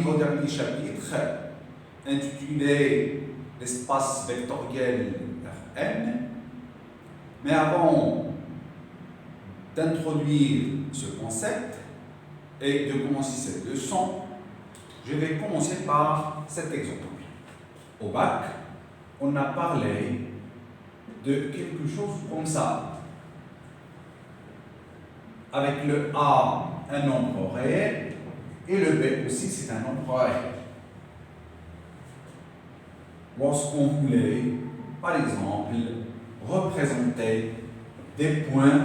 arrive au dernier chapitre, intitulé l'espace vectoriel Rn. Mais avant d'introduire ce concept et de commencer cette leçon, je vais commencer par cet exemple. Au bac, on a parlé de quelque chose comme ça. Avec le A, un nombre réel, et le B aussi, c'est un nombre réel. Lorsqu'on voulait, par exemple, représenter des points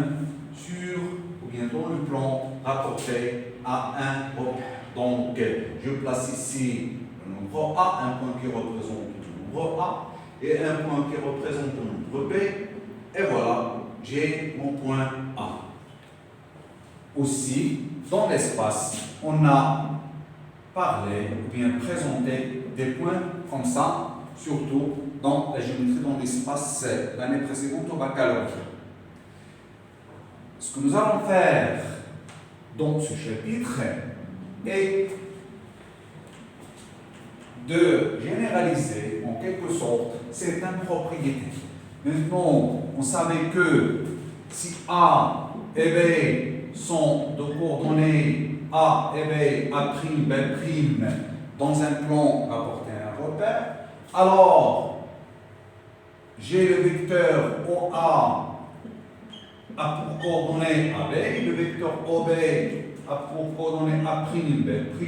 sur, ou bien dans le plan rapporté à un repère. Donc, je place ici le nombre A, un point qui représente le nombre A, et un point qui représente le nombre B, et voilà, j'ai mon point A. Aussi, dans l'espace, on a parlé ou bien présenté des points comme ça, surtout dans la géométrie dans l'espace l'année précédente au baccalauréat. Ce que nous allons faire dans ce chapitre est de généraliser en quelque sorte certaines propriétés. Maintenant, on savait que si A et B sont de coordonnées A et B, A', B', dans un plan rapporté à un repère, alors j'ai le vecteur OA a pour coordonnées AB, le vecteur OB a pour coordonnées A', B',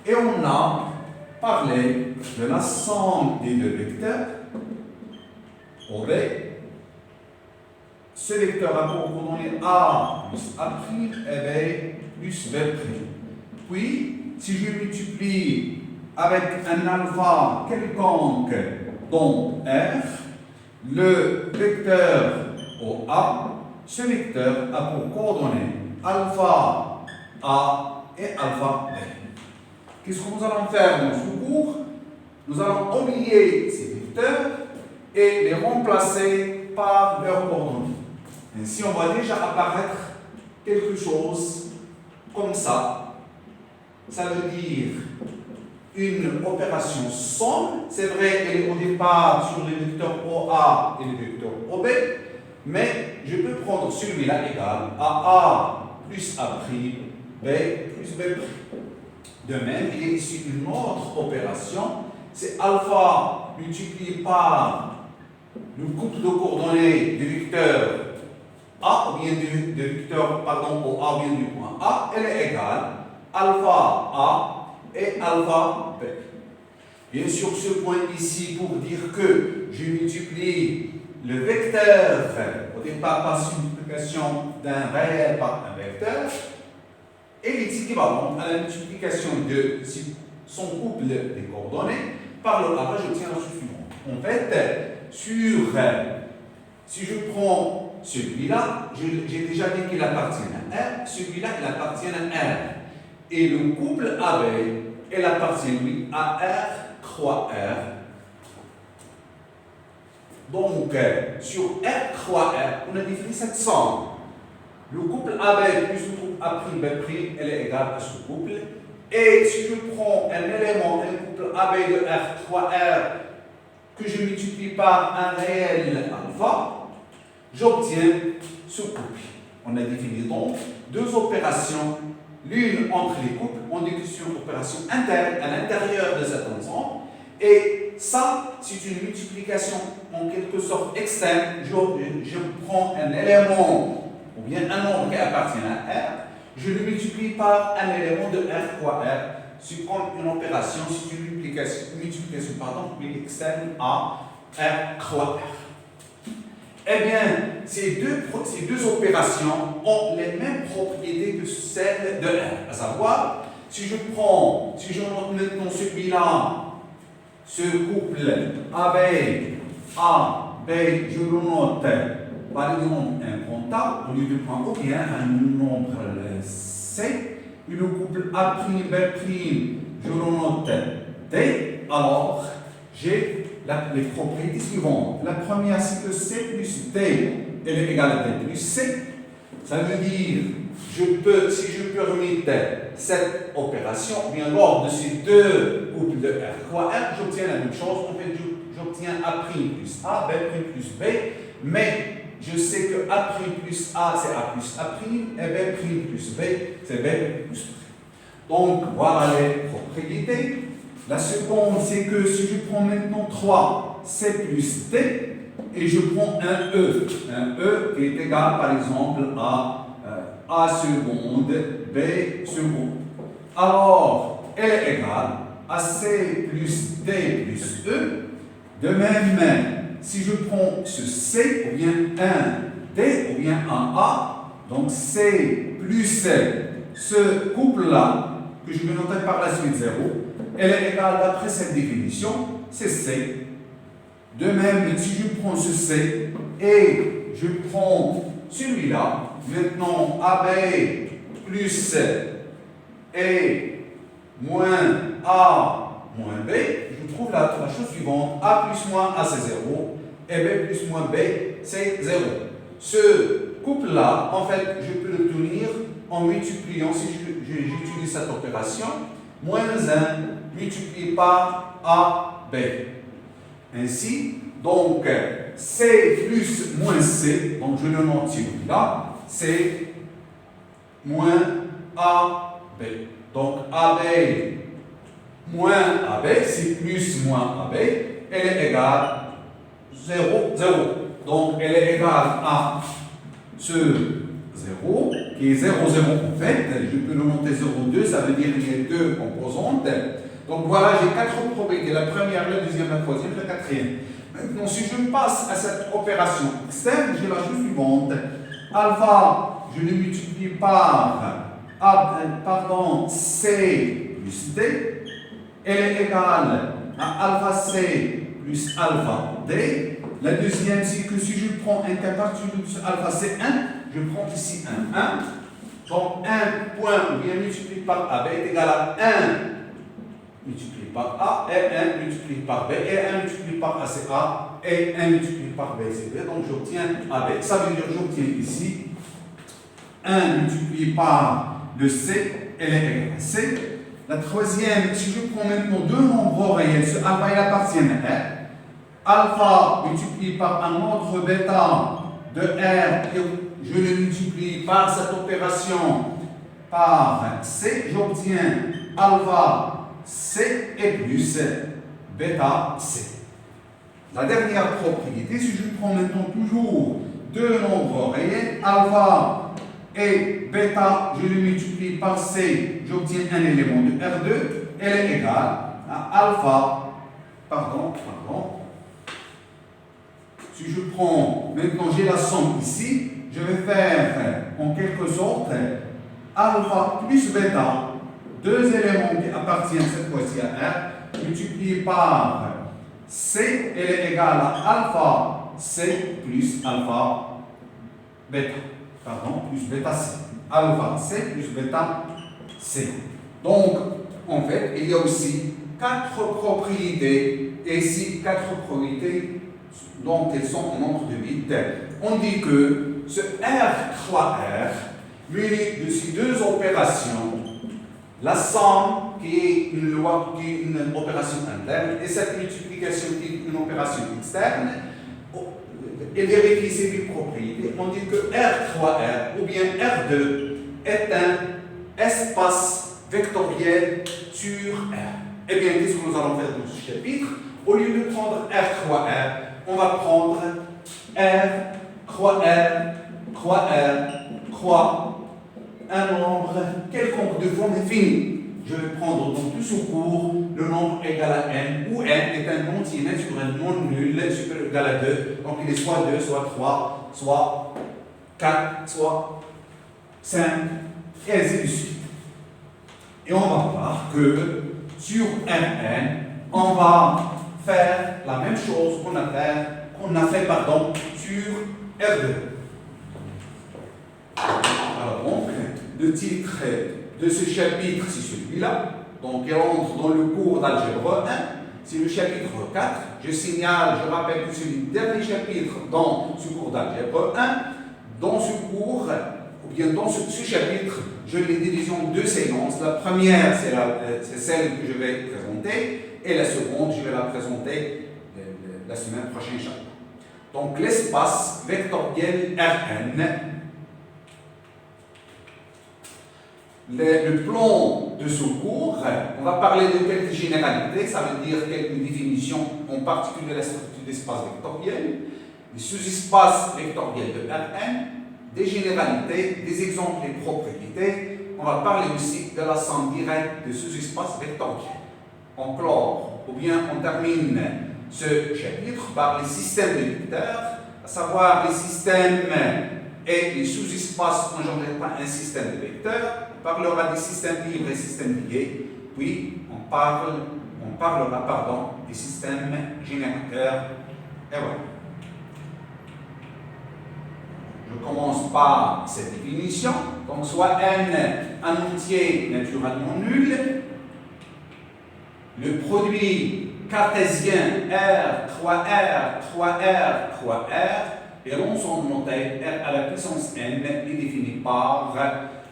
et on a parlé de la somme des deux vecteurs OB. Ce vecteur a pour coordonnées A plus A' et B plus B'. Puis, si je multiplie avec un alpha quelconque dans R, le vecteur OA, ce vecteur a pour coordonnées alpha A et alpha B. Qu'est-ce que nous allons faire dans ce cours? Nous allons oublier ces vecteurs et les remplacer par leurs coordonnées. Ainsi, on va déjà apparaître quelque chose comme ça. Ça veut dire une opération somme. C'est vrai, elle est au départ sur les vecteurs OA et les vecteurs OB, mais je peux prendre celui-là égal à A plus A', B plus B'. De même, il y a ici une autre opération, c'est alpha multiplié par le couple de coordonnées du vecteur A, ou bien du vecteur, pardon, au A, ou bien du point A, elle est égale alpha A et alpha B. Bien sûr, ce point ici, pour dire que je multiplie le vecteur, au départ par multiplication d'un réel par un vecteur, et il est équivalent à la multiplication de son couple des coordonnées par le A, j'obtiens la suivante. En fait, si je prends celui-là, j'ai déjà dit qu'il appartient à R, celui-là, il appartient à R. Et le couple AB, il appartient, lui, à R croix R. Donc, sur R croix R, on a défini cette somme. Le couple AB plus le couple A', B', elle est égale à ce couple. Et si je prends un élément, un couple AB de R croix R, que je multiplie par un réel alpha, j'obtiens ce couple. On a défini donc deux opérations, l'une entre les couples, on dit que c'est une opération interne à l'intérieur de cet ensemble, et ça, c'est une multiplication en quelque sorte externe. Je prends un élément, ou bien un nombre qui appartient à R, je le multiplie par un élément de R fois R, c'est comme une opération, c'est une multiplication mais externe à R croix R. Eh bien, ces deux opérations ont les mêmes propriétés que celles de R. À savoir, si je note maintenant celui-là, ce couple AB, A, B, je le note par exemple un comptable, au lieu de point ou bien un nombre C, et le couple A', B', je le note D, alors j'ai les propriétés suivantes. La première, c'est que C plus D, elle est égale à D plus C. Ça veut dire je peux, si je permets cette opération, bien lors de ces deux couples de R croix R, j'obtiens la même chose. En fait, j'obtiens A' plus A, B' plus B, mais je sais que A' plus A, c'est A plus A', et B' plus B, c'est B plus B. Donc, voilà les propriétés. La seconde, c'est que si je prends maintenant 3, C plus D, et je prends un E qui est égal, par exemple, à A seconde, B seconde. Alors, elle est égale à C plus D plus E. De même, si je prends ce C, ou bien un D, ou bien un A, donc C plus C, ce couple-là, que je vais noter par la suite 0, elle est égale d'après cette définition, c'est C. De même, si je prends ce C et je prends celui-là, maintenant AB plus C et moins A moins B, je trouve la chose suivante. A plus moins A c'est 0 et B plus moins B c'est 0. Ce couple-là, en fait, je peux l'obtenir en multipliant, si j'utilise cette opération, moins 1 multiplié par AB. Ainsi, donc, C plus moins C, donc je le note celui-là, c'est moins AB. Donc, AB moins AB, c'est plus moins AB, elle est égale 0, 0. Donc, elle est égale à ce 0, qui est 0, 0 en fait. Je peux le monter 0, 2, ça veut dire qu'il y a deux composantes. Donc voilà, j'ai quatre propriétés. La première, la deuxième, la troisième, la quatrième. Maintenant, si je passe à cette opération externe, j'ai la chose suivante. Alpha, je le multiplie par C plus D. Elle est égale à alpha C plus alpha D. La deuxième, c'est que si je prends un cas particulier de alpha C1, je prends ici un 1. Donc 1 point bien multiplié par AB est égal à 1 multiplié par A, et 1 multiplié par B, et 1 multiplié par A c'est A, et 1 multiplié par B c'est B. Donc j'obtiens AB. Ça veut dire que j'obtiens ici 1 multiplié par le C, elle est égale à C. La troisième, si je prends maintenant deux nombres réels, ce alpha il appartient à R. Alpha multiplié par un autre bêta de R, je le multiplie par cette opération par C, j'obtiens alpha C et plus bêta C. La dernière propriété, si je prends maintenant toujours deux nombres réels, alpha et bêta, je le multiplie par C, j'obtiens un élément de R2, elle est égale à alpha, si je prends, maintenant j'ai la somme ici, je vais faire en quelque sorte alpha plus bêta, deux éléments qui appartiennent cette fois-ci à R, multipliés par C, elle est égale à alpha C plus alpha bêta. Plus bêta C. Alpha C plus bêta C. Donc, en fait, il y a aussi quatre propriétés, et ici, quatre propriétés, donc elles sont en nombre de 8. On dit que ce R croix R, muni de ces deux opérations, la somme qui est une loi, qui est une opération interne, et cette multiplication qui est une opération externe, et vérifie ces deux propriétés, on dit que R3R ou bien R2 est un espace vectoriel sur R. Eh bien, qu'est-ce que nous allons faire dans ce chapitre? Au lieu de prendre R3R, on va prendre R, croix R, croix R, croix, un nombre quelconque de forme infinie. Je vais prendre dans tout ce cours le nombre égal à n, où n est un entier naturel non nul, supérieur ou égal à 2. Donc il est soit 2, soit 3, soit 4, soit 5, et ainsi de suite. Et on va voir que sur Rn, on va faire la même chose qu'on a fait sur R2. Alors donc, le titre de ce chapitre, c'est celui-là. Donc, il entre dans le cours d'algèbre 1. C'est le chapitre 4. Je signale, je rappelle que c'est le dernier chapitre dans ce cours d'algèbre 1. Dans ce cours, ou bien dans ce chapitre, je l'ai divisé en deux séquences. La première, c'est celle que je vais présenter, et la seconde, je vais la présenter la semaine prochaine. Donc, l'espace vectoriel Rn, le plan de ce cours, on va parler de quelques généralités, ça veut dire quelques définitions, en particulier la structure d'espace vectoriel, les sous-espaces vectoriels de Rn, des généralités, des exemples des propriétés. On va parler aussi de la somme directe de sous-espaces vectoriels. On clore, ou bien on termine ce chapitre par les systèmes de vecteurs, à savoir les systèmes et les sous-espaces engendrés par un système de vecteurs. On parlera des systèmes libres et systèmes liés, puis on parlera des systèmes générateurs. Et voilà. Je commence par cette définition. Donc, soit n un entier naturellement nul, le produit cartésien R, 3R, 3R, 3R, et l'ensemble noté R à la puissance n est défini par,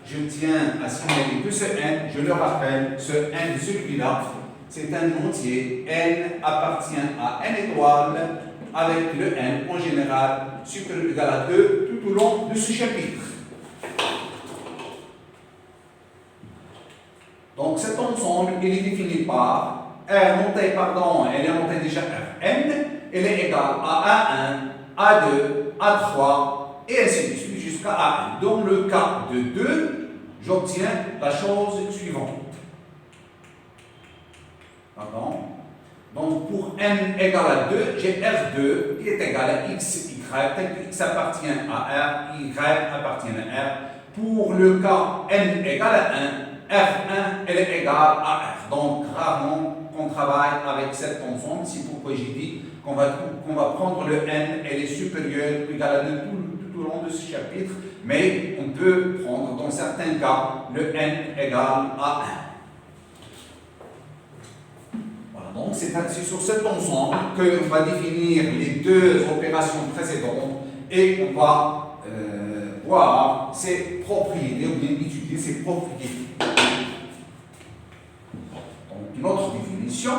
je tiens à signaler que ce n, je le rappelle, ce n, celui-là, c'est un entier, n appartient à n étoile, avec le n en général supérieur ou égal à 2 tout au long de ce chapitre. Donc cet ensemble, il est défini par R noté, elle est notée déjà Rn, elle est égale à A1, A2, A3, et ainsi de suite jusqu'à A1. Dans le cas de 2, j'obtiens la chose suivante. Pardon. Donc, pour n égale à 2, j'ai R2 qui est égal à x, y, tel que x appartient à R, y appartient à R. Pour le cas n égale à 1, R1 elle est égale à R. Donc, rarement qu'on travaille avec cet ensemble, c'est pourquoi j'ai dit qu'on va prendre le n, elle est supérieure ou égale à 2 tout au long de ce chapitre, mais on peut prendre dans certains cas le n égale à 1. Donc, c'est sur cet ensemble qu'on va définir les deux opérations précédentes et on va voir ses propriétés ou bien étudier ses propriétés. Donc, notre définition,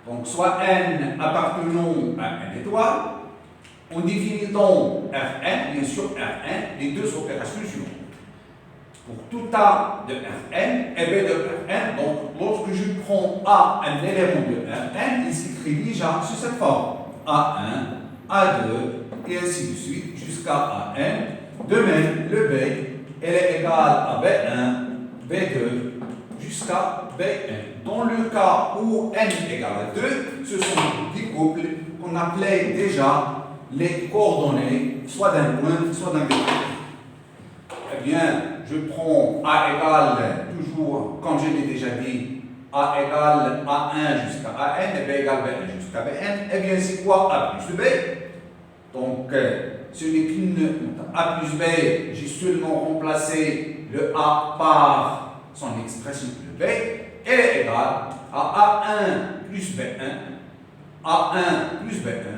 donc soit n appartenant à n étoile, on définit donc Rn, bien sûr Rn, les deux opérations suivantes. Pour tout A de Rn et B de Rn, donc lorsque je prends A, un élément de Rn, il s'écrit déjà sous cette forme. A1, A2, et ainsi de suite, jusqu'à An. De même, le B, elle est égale à B1, B2, jusqu'à Bn. Dans le cas où n égale à 2, ce sont des couples qu'on appelait déjà les coordonnées, soit d'un point, soit d'un vecteur. Eh bien, je prends A égale, toujours, comme je l'ai déjà dit, A égale A1 jusqu'à AN et B égale B1 jusqu'à Bn. Eh bien, c'est quoi A plus B? Donc, ce n'est qu'une A plus B, j'ai seulement remplacé le A par son expression de B. Elle est égale à A1 plus B1, A1 plus B1,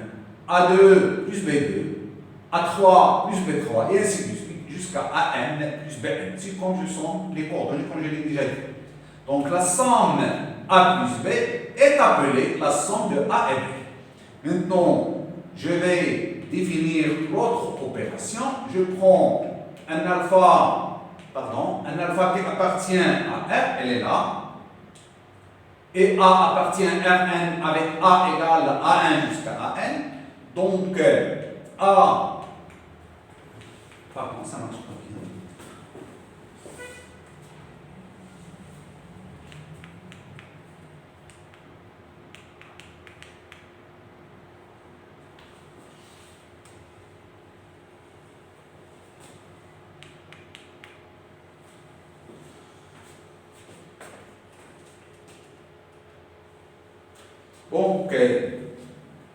A2 plus B2, A3 plus B3, et ainsi de suite, jusqu'à AN plus BN. C'est comme je sens les coordonnées, comme je l'ai déjà dit. Donc la somme A plus B est appelée la somme de A et B. Maintenant, je vais définir l'autre opération. Je prends un alpha qui appartient à R, elle est là. Et A appartient à Rn avec A égale à A1 jusqu'à AN. Donc, A, pardon, ça marche pas bien. Donc,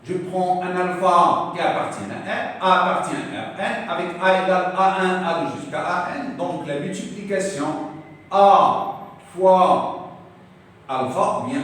je prends un alpha qui appartient à R, A appartient à Rn, avec A égale A1, A2 jusqu'à AN. Donc, la multiplication A fois alpha, ou bien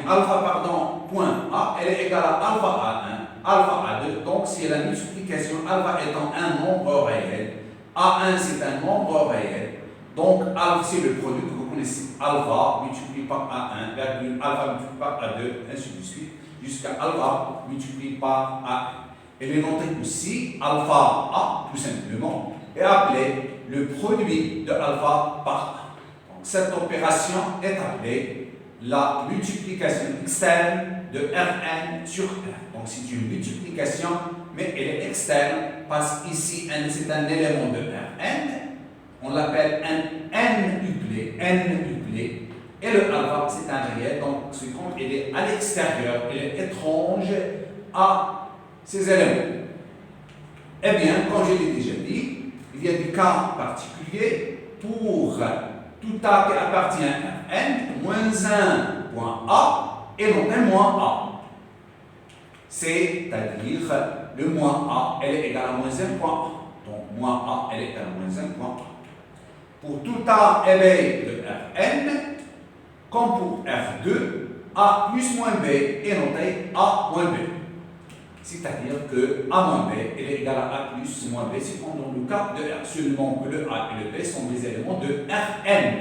point A, elle est égale à alpha A1, alpha A2. Donc, c'est la multiplication, alpha étant un nombre réel, A1 c'est un nombre réel. Donc alpha c'est le produit que vous connaissez. Alpha multiplié par A1, virgule, alpha multiplié par A2, ainsi de suite, jusqu'à alpha multiplié par A1. Elle est notée aussi alpha A, tout simplement, est appelé le produit de alpha par A. Donc cette opération est appelée la multiplication externe de Rn sur R. Donc c'est une multiplication, mais elle est externe parce qu'ici N c'est un élément de Rn. On l'appelle un N uplé, et le alpha c'est un réel, donc c'est comme elle est à l'extérieur, elle est étrange à ces éléments. Eh bien, comme je l'ai déjà dit, il y a des cas particuliers pour tout A qui appartient à N, moins 1 point A et non un moins A. C'est-à-dire, le moins A, elle est égale à moins 1 point A. Donc, moins A, elle est égale à moins 1 point A. Pour tout A élevé de Rn, comme pour R2, A plus moins B est noté A moins B. C'est-à-dire que A moins B est égal à A plus moins B, c'est comme dans le cas de R, seulement que le A et le B sont des éléments de Rn.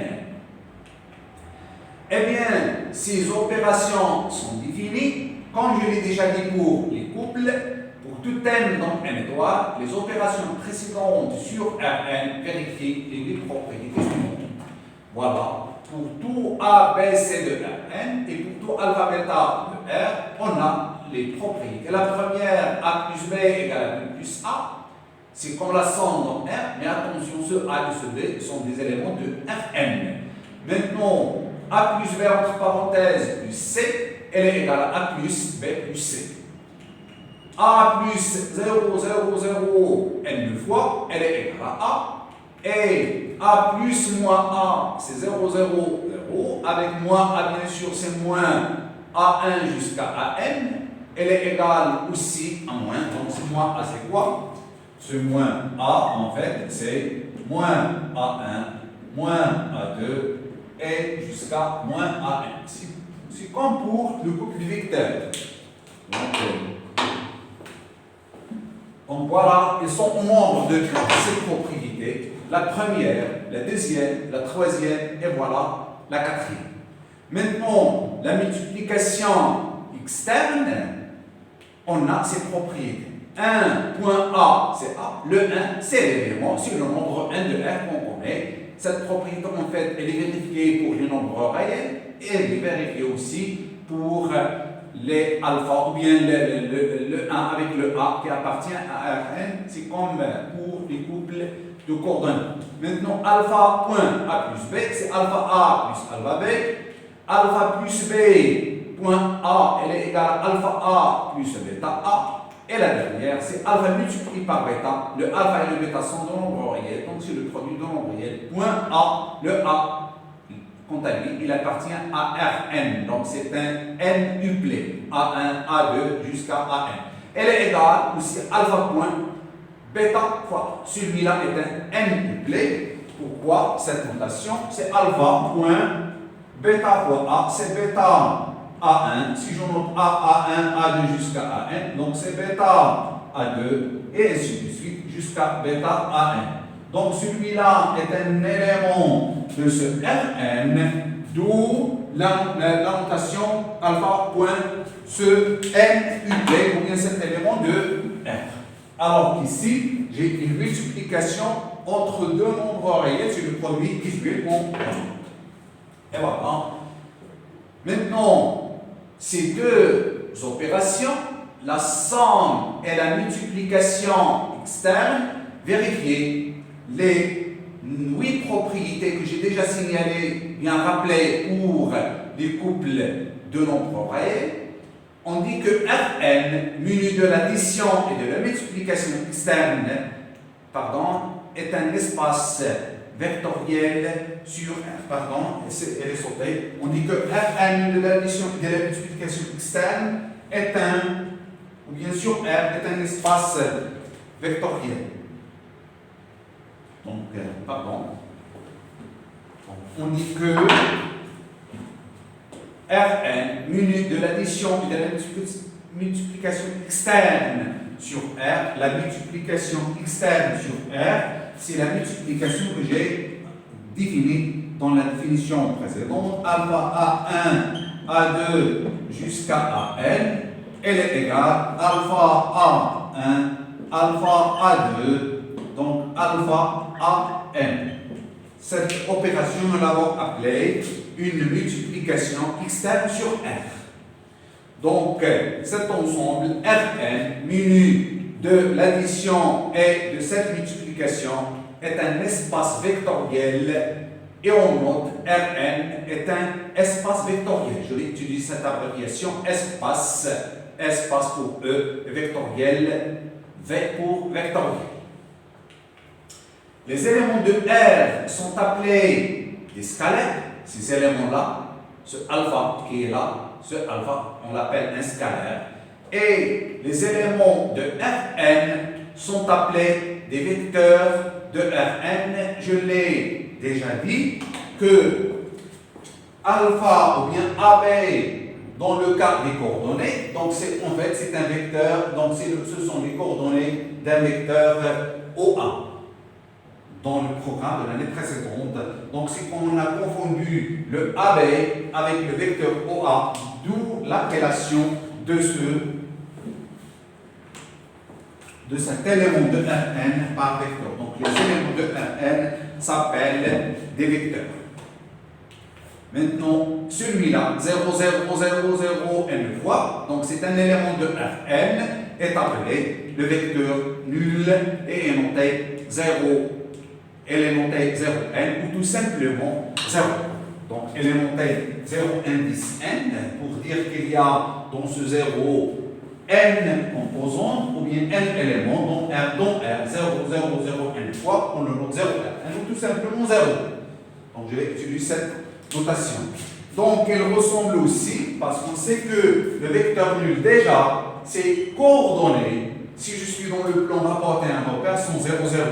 Eh bien, ces opérations sont définies, comme je l'ai déjà dit pour les couples, pour tout n dans n étoile, les opérations précédentes sur Rn vérifient les 8 propriétés suivantes. Voilà, pour tout A, B, C de Rn et pour tout alpha, bêta de R, on a les propriétés. La première, A plus B égale à B plus A, c'est comme la somme dans R, mais attention, ce A et ce B sont des éléments de Rn. Maintenant, A plus B entre parenthèses plus C, elle est égale à A plus B plus C. A plus 0, 0, 0, n fois, elle est égale à A. Et A plus moins A, c'est 0, 0, 0. Avec moins A, bien sûr, c'est moins A1 jusqu'à AN. Elle est égale aussi à moins. Donc, c'est moins A, c'est quoi? Ce moins A, en fait, c'est moins A1, moins A2 et jusqu'à moins AN. C'est comme pour le couple vecteur. Donc voilà, ils sont au nombre de 4 ces propriétés. La première, la deuxième, la troisième et voilà la quatrième. Maintenant, la multiplication externe, on a ses propriétés. 1 point A, c'est A. Le 1, c'est l'élément, c'est le nombre 1 de R qu'on connaît. Cette propriété, en fait, elle est vérifiée pour les nombres réels et elle est vérifiée aussi pour les alpha ou bien le 1 avec le A qui appartient à Rn. C'est comme pour les couples de coordonnées. Maintenant, alpha point A plus B, c'est alpha A plus alpha B. Alpha plus B point A, elle est égale à alpha A plus bêta A. Et la dernière, c'est alpha multiplié par bêta. Le alpha et le bêta sont de nombres réels, donc c'est le produit de nombres réels. Point A, le A, quant à lui, il appartient à Rn. Donc c'est un n uplé, A1, A2 jusqu'à AN. Elle est égale aussi à alpha point bêta fois. Celui-là est un n uplé. Pourquoi cette notation? C'est alpha point bêta fois A, c'est bêta A1, si je note A, A1, A2 jusqu'à AN, donc c'est bêta A2 et ainsi de suite jusqu'à bêta AN. Donc celui-là est un élément de ce Rn, d'où la notation alpha point ce n uplé, ou bien cet élément de R. Alors qu'ici, j'ai une multiplication entre deux nombres réels, c'est le produit visuel qu'on et voilà. Maintenant, ces deux opérations, la somme et la multiplication externe, vérifiez les 8 propriétés que j'ai déjà signalées, bien rappelées pour les couples de nombres réels. On dit que Rn, muni de l'addition et de la multiplication externe, est un espace vectoriel sur R, elle est sautée. On dit que Rn de l'addition et de la multiplication externe est ou bien sur R, est un espace vectoriel. Donc, on dit que Rn, muni de l'addition et de la multiplication externe sur R, la multiplication externe sur R, c'est la multiplication que j'ai définie dans la définition précédente. Alpha A1, A2 jusqu'à AN, elle est égale alpha A1, alpha A2, donc alpha AN. Cette opération, nous l'avons appelée une multiplication externe sur R. Donc, cet ensemble Rn muni de l'addition et de cette multiplication est un espace vectoriel et on note Rn est un espace vectoriel. Je vais utiliser cette abréviation espace pour E, vectoriel, V pour vectoriel. Les éléments de R sont appelés des scalaires, ces éléments-là, ce alpha qui est là, ce alpha, on l'appelle un scalaire. Et les éléments de Rn sont appelés des vecteurs de Rn. Je l'ai déjà dit que alpha ou bien AB dans le cas des coordonnées, donc en fait c'est un vecteur, donc ce sont les coordonnées d'un vecteur OA. Dans le programme de l'année précédente. Donc, c'est qu'on a confondu le AB avec le vecteur OA, d'où l'appellation de cet élément de Rn par vecteur. Donc, les éléments de Rn s'appellent des vecteurs. Maintenant, celui-là, 0, 0, 0, 0, n fois, donc c'est un élément de Rn, est appelé le vecteur nul et est noté 0. Elle est notée 0n ou tout simplement 0. Donc, elle est notée 0 indice n pour dire qu'il y a dans ce 0 n composantes ou bien n éléments dont R 0, 0, 0 n fois, on le note 0 n ou tout simplement 0. Donc, je vais utiliser cette notation. Donc, elle ressemble aussi parce qu'on sait que le vecteur nul, déjà, c'est coordonné. Si je suis dans le plan rapporté à un repère, sont 0, 0.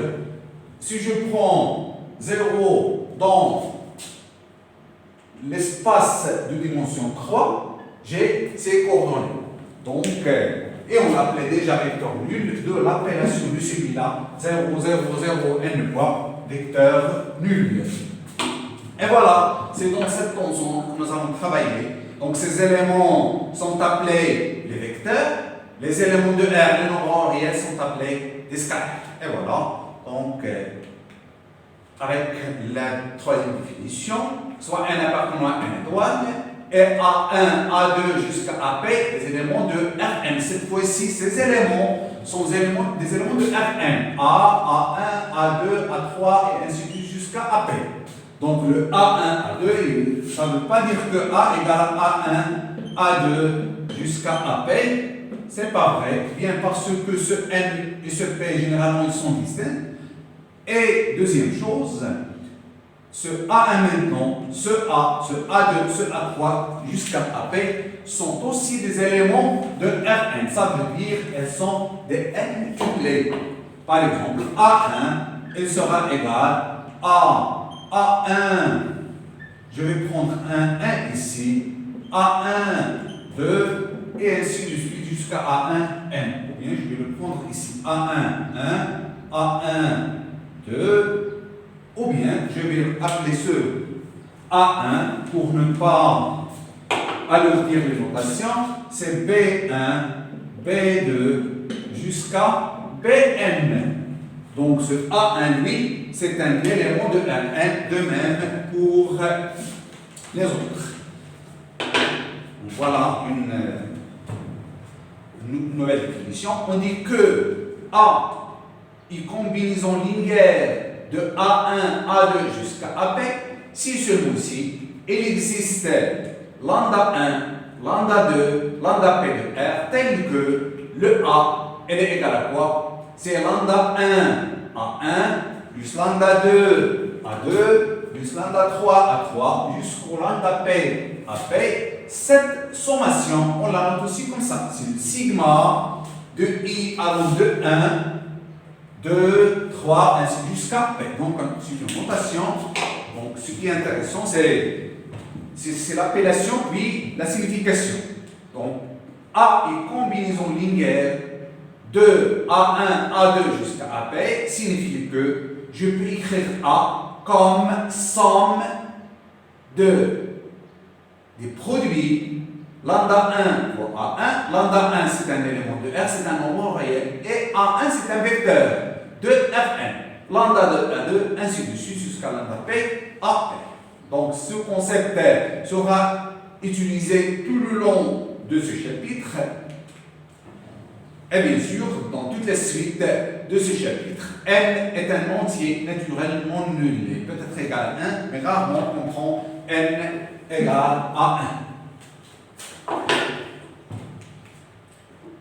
Si je prends 0 dans l'espace de dimension 3, j'ai ces coordonnées. Donc, et on l'appelait déjà vecteur nul de l'appellation de celui-là, 0, 0, 0, n fois, vecteur nul. Et voilà, c'est dans cet ensemble que nous allons travailler. Donc, ces éléments sont appelés les vecteurs, les éléments de R, les nombres réels, sont appelés des scalaires. Et voilà. Donc, avec la troisième définition, soit n appartenant à n étoile, et A1, A2 jusqu'à AP, des éléments de Rn. Cette fois-ci, ces éléments sont des éléments de Rn. A, A1, A2, A3, et ainsi de suite jusqu'à AP. Donc, le A1, A2, ça ne veut pas dire que A égale A1, A2 jusqu'à AP. C'est pas vrai, bien parce que ce N et ce P, généralement, ils sont distincts. Et deuxième chose, ce A1 maintenant, ce A, ce A2, ce A3 jusqu'à AP sont aussi des éléments de Rn. Ça veut dire qu'elles sont des N couplés. Par exemple, A1, il sera égal à A1. Je vais prendre un 1 ici, A1, 2, et ainsi de suite jusqu'à A1, N. Ou bien je vais le prendre ici, A1, 1, A1, 2, ou bien je vais appeler ce A1 pour ne pas alourdir les notations, c'est B1, B2 jusqu'à Bn. Donc ce A1, lui, c'est un élément de Rn, de même pour les autres. Voilà une nouvelle définition. On dit que A, une combinaison linéaire de A1, A2 jusqu'à AP, si celui-ci, il existe lambda 1, lambda 2, lambda P de R, tel que le A, elle est égal à quoi? C'est lambda 1, A1, plus lambda 2, A2, plus lambda 3, A3, jusqu'au lambda P, AP. Cette sommation, on la note aussi comme ça. C'est le sigma de I allant de 1, 2, 3, ainsi jusqu'à P. Donc, c'est une notation. Donc, ce qui est intéressant, c'est l'appellation puis la signification. Donc, A est combinaison linéaire de A1, A2 jusqu'à AP signifie que je peux écrire A comme somme des produits lambda 1 pour A1. Lambda 1 c'est un élément de R, c'est un nombre réel, et A1 c'est un vecteur de Rn. Lambda de A2, ainsi de suite jusqu'à lambda P, AP. Donc ce concept sera utilisé tout le long de ce chapitre. Et bien sûr, dans toutes les suites de ce chapitre, n est un entier naturellement nul. Il est peut-être égal à 1, mais rarement on prend n égale à 1.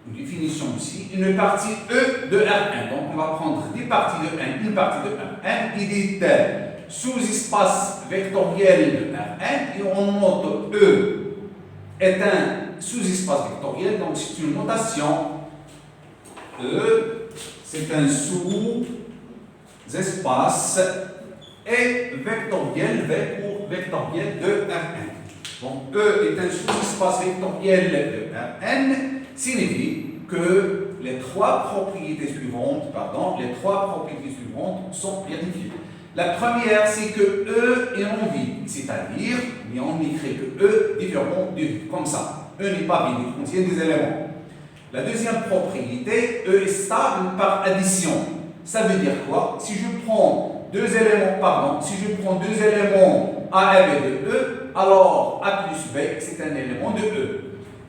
Une définition aussi, une partie E de Rn. Donc on va prendre des parties de n, une partie de Rn, il dit sous-espace vectoriel de Rn, et on note E est un sous-espace vectoriel, donc c'est une notation. E, c'est un sous-espace et vectoriel, V pour vectoriel de Rn. Donc E est un sous-espace vectoriel de Rn, signifie que les trois propriétés suivantes sont vérifiées. La première, c'est que E est non vide, c'est-à-dire, on écrit que E différent comme ça. E n'est pas vide, il contient des éléments. La deuxième propriété, E est stable par addition. Ça veut dire quoi? Si je prends deux éléments A et B de E, alors A plus B, c'est un élément de E.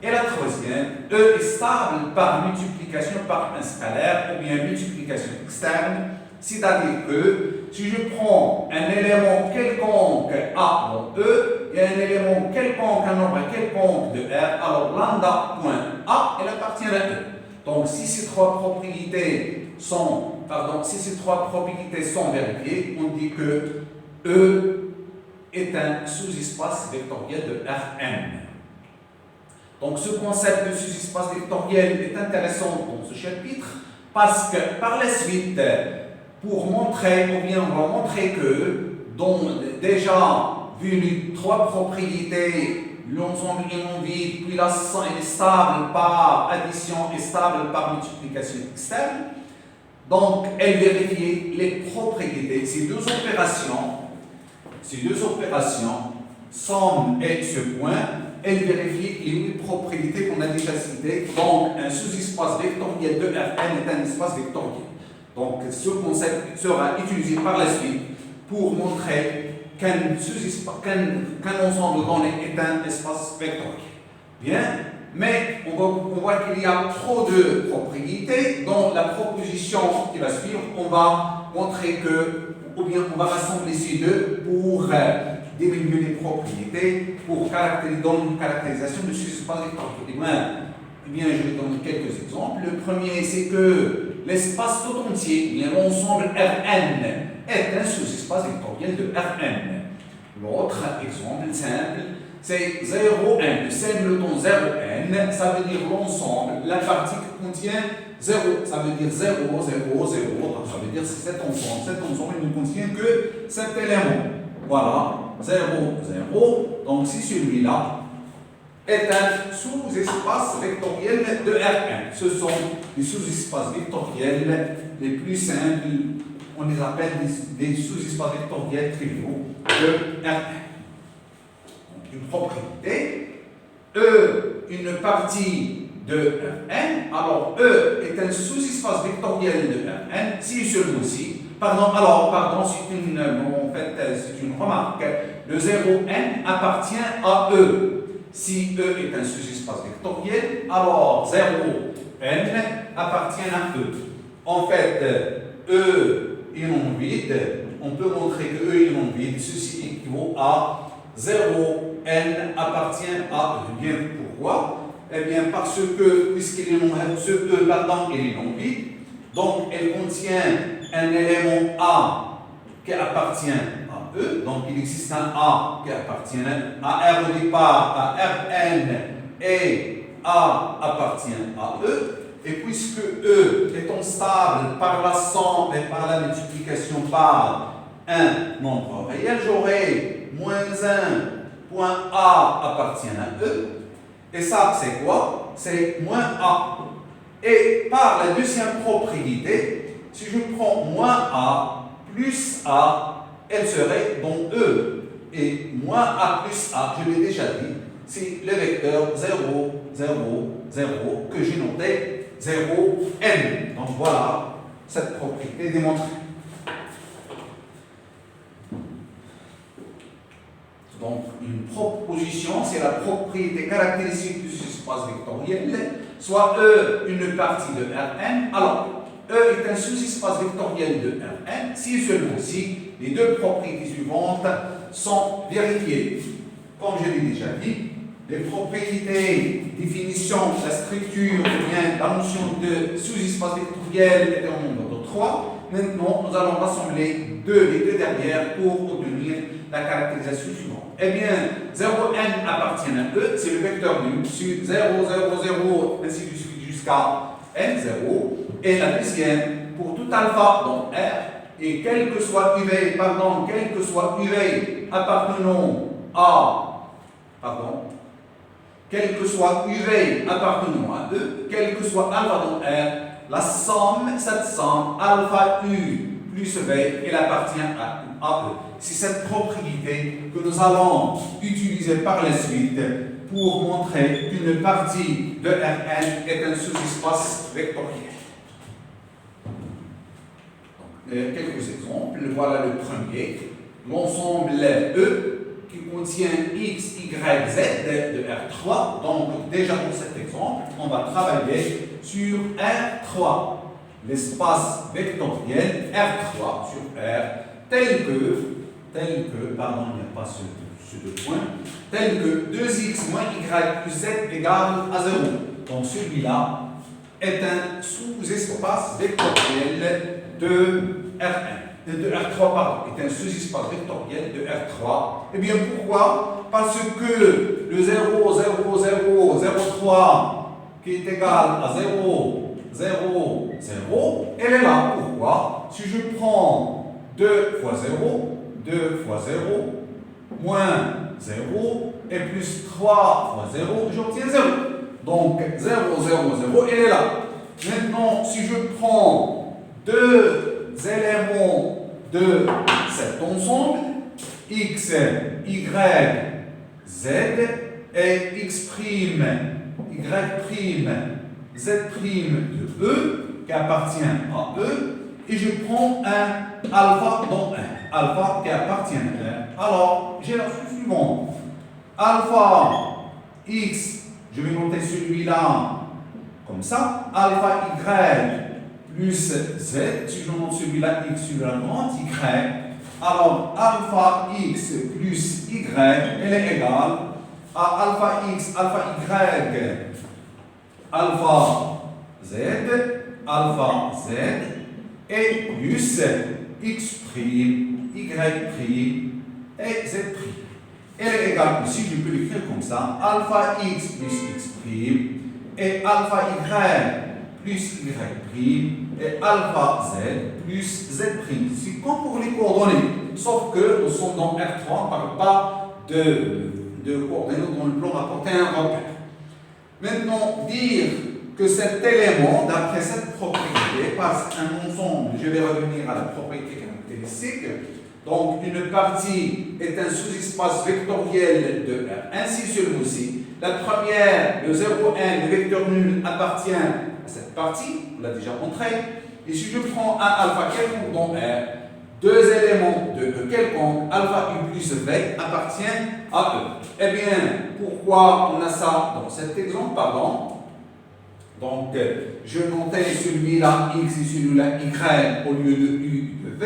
Et la troisième, E est stable par multiplication par un scalaire ou bien multiplication externe, c'est-à-dire que si je prends un élément quelconque A dans E et un élément quelconque, un nombre quelconque de R, alors lambda.A, elle appartient à E. Donc si ces trois propriétés sont vérifiées, on dit que E est un sous-espace vectoriel de Rn. Donc ce concept de sous-espace vectoriel est intéressant dans ce chapitre parce que par la suite, on va montrer que déjà vu les trois propriétés, l'ensemble est non vide, puis la somme est stable par addition et stable par multiplication externe. Donc elle vérifie les propriétés, ces deux opérations, somme et ce point. Elle vérifie les propriétés qu'on a déjà citées. Donc, un sous-espace vectoriel de Rn est un espace vectoriel. Donc, ce concept sera utilisé par la suite pour montrer qu'un ensemble donné est un espace vectoriel. Bien, mais on voit qu'il y a trop de propriétés. Dans la proposition qui va suivre, on va montrer que, ou bien on va rassembler ces deux pour diminuer les propriétés pour donner une caractérisation de ce espace vectoriel. Eh bien, je vais donner quelques exemples. Le premier, c'est que l'espace tout entier, l'ensemble Rn, est un sous-espace vectoriel de Rn. L'autre exemple simple, c'est 0n. Le singleton 0n, ça veut dire l'ensemble, la partie qui contient 0. Ça veut dire 0, 0, 0. Donc, ça veut dire c'est cet ensemble. Cet ensemble ne contient que cet élément. Voilà. 0, 0, donc si celui-là est un sous-espace vectoriel de Rn. Ce sont les sous-espaces vectoriels les plus simples, on les appelle des sous-espaces vectoriels triviaux de Rn. Donc une propriété, E, une partie de Rn, alors E est un sous-espace vectoriel de Rn, si celui-ci. Pardon, c'est une remarque. Le 0n appartient à E. Si E est un sous-espace vectoriel, alors 0n appartient à E. En fait, E est non vide. On peut montrer que E est non vide. Ceci équivaut à 0n appartient à E. Bien, pourquoi? Eh bien, parce que, puisqu'il est non vide, ce E, il est non vide. Donc, elle contient un élément A qui appartient à E, donc il existe un A qui appartient à R au départ, à Rn, et A appartient à E, et puisque E étant stable par la somme et par la multiplication par un nombre réel, j'aurai moins 1 point A appartient à E, et ça c'est quoi? C'est moins A. Et par la deuxième propriété, si je prends moins A plus A, elle serait dans E. Et moins A plus A, je l'ai déjà dit, c'est le vecteur 0, 0, 0 que j'ai noté 0, n. Donc voilà cette propriété démontrée. Donc une proposition, c'est la propriété caractéristique du sous-espace vectoriel, soit E une partie de Rn. Alors, E est un sous-espace vectoriel de Rn si seulement si les deux propriétés suivantes sont vérifiées. Comme je l'ai déjà dit, les propriétés, définition, la structure, ou bien la notion de sous-espace vectoriel est en nombre de 3. Maintenant, nous allons rassembler les deux dernières pour obtenir la caractérisation suivante. Eh bien, 0n appartient à E, c'est le vecteur nul, 0, 0, 0, ainsi de suite jusqu'à n0. Et la deuxième, pour tout alpha dans R, et quel que soit UV appartenant à, quel que soit UV appartenant à E, quel que soit alpha dans R, la somme, cette somme, alpha U plus V, elle appartient à E. C'est cette propriété que nous allons utiliser par la suite pour montrer qu'une partie de Rn est un sous-espace vectoriel. Quelques exemples. Voilà le premier. L'ensemble E qui contient x, y, z de R3. Donc, déjà pour cet exemple, on va travailler sur R3. L'espace vectoriel R3 sur R, tel que, pardon, il n'y a pas ce deux points, tel que 2x moins y plus z égale à 0. Donc, celui-là est un sous-espace vectoriel de R3, pardon, est un sous-espace vectoriel de R3. Eh bien, pourquoi? Parce que le 0, 0, 0, 0, 3 qui est égal à 0, 0, 0, elle est là. Pourquoi? Si je prends 2 fois 0, 2 fois 0, moins 0, et plus 3 fois 0, j'obtiens 0. Donc, 0, 0, 0, elle est là. Maintenant, si je prends deux éléments de cet ensemble, x, y, z, et x', y', z' de E, qui appartient à E, et je prends un alpha dans 1, alpha qui appartient à 1. Alors, j'ai la suivante. Alpha x, je vais noter celui-là comme ça, alpha y plus z, si je note celui-là x, celui-là y, alors alpha x plus y, elle est égale à alpha x, alpha y, alpha z, et plus x', y' et z'. Elle est égale aussi, je peux l'écrire comme ça, alpha x plus x' et alpha y plus y' et alpha z plus z'. C'est comme pour les coordonnées, sauf que nous sommes dans R3, on ne parle pas de coordonnées dont le plan rapporté un repère. Maintenant, dire que cet élément, d'après cette propriété, passe un ensemble, je vais revenir à la propriété caractéristique, donc une partie est un sous-espace vectoriel de R. Ainsi seulement aussi, la première, le 0,1, le vecteur nul, appartient à cette partie, on l'a déjà montré, et si je prends un alpha quelconque dans R, deux éléments de E quelconque, alpha U plus V, appartiennent à E. Eh bien, pourquoi on a ça dans cet exemple, pardon? Donc, je notais celui-là X et celui-là Y au lieu de U et de V,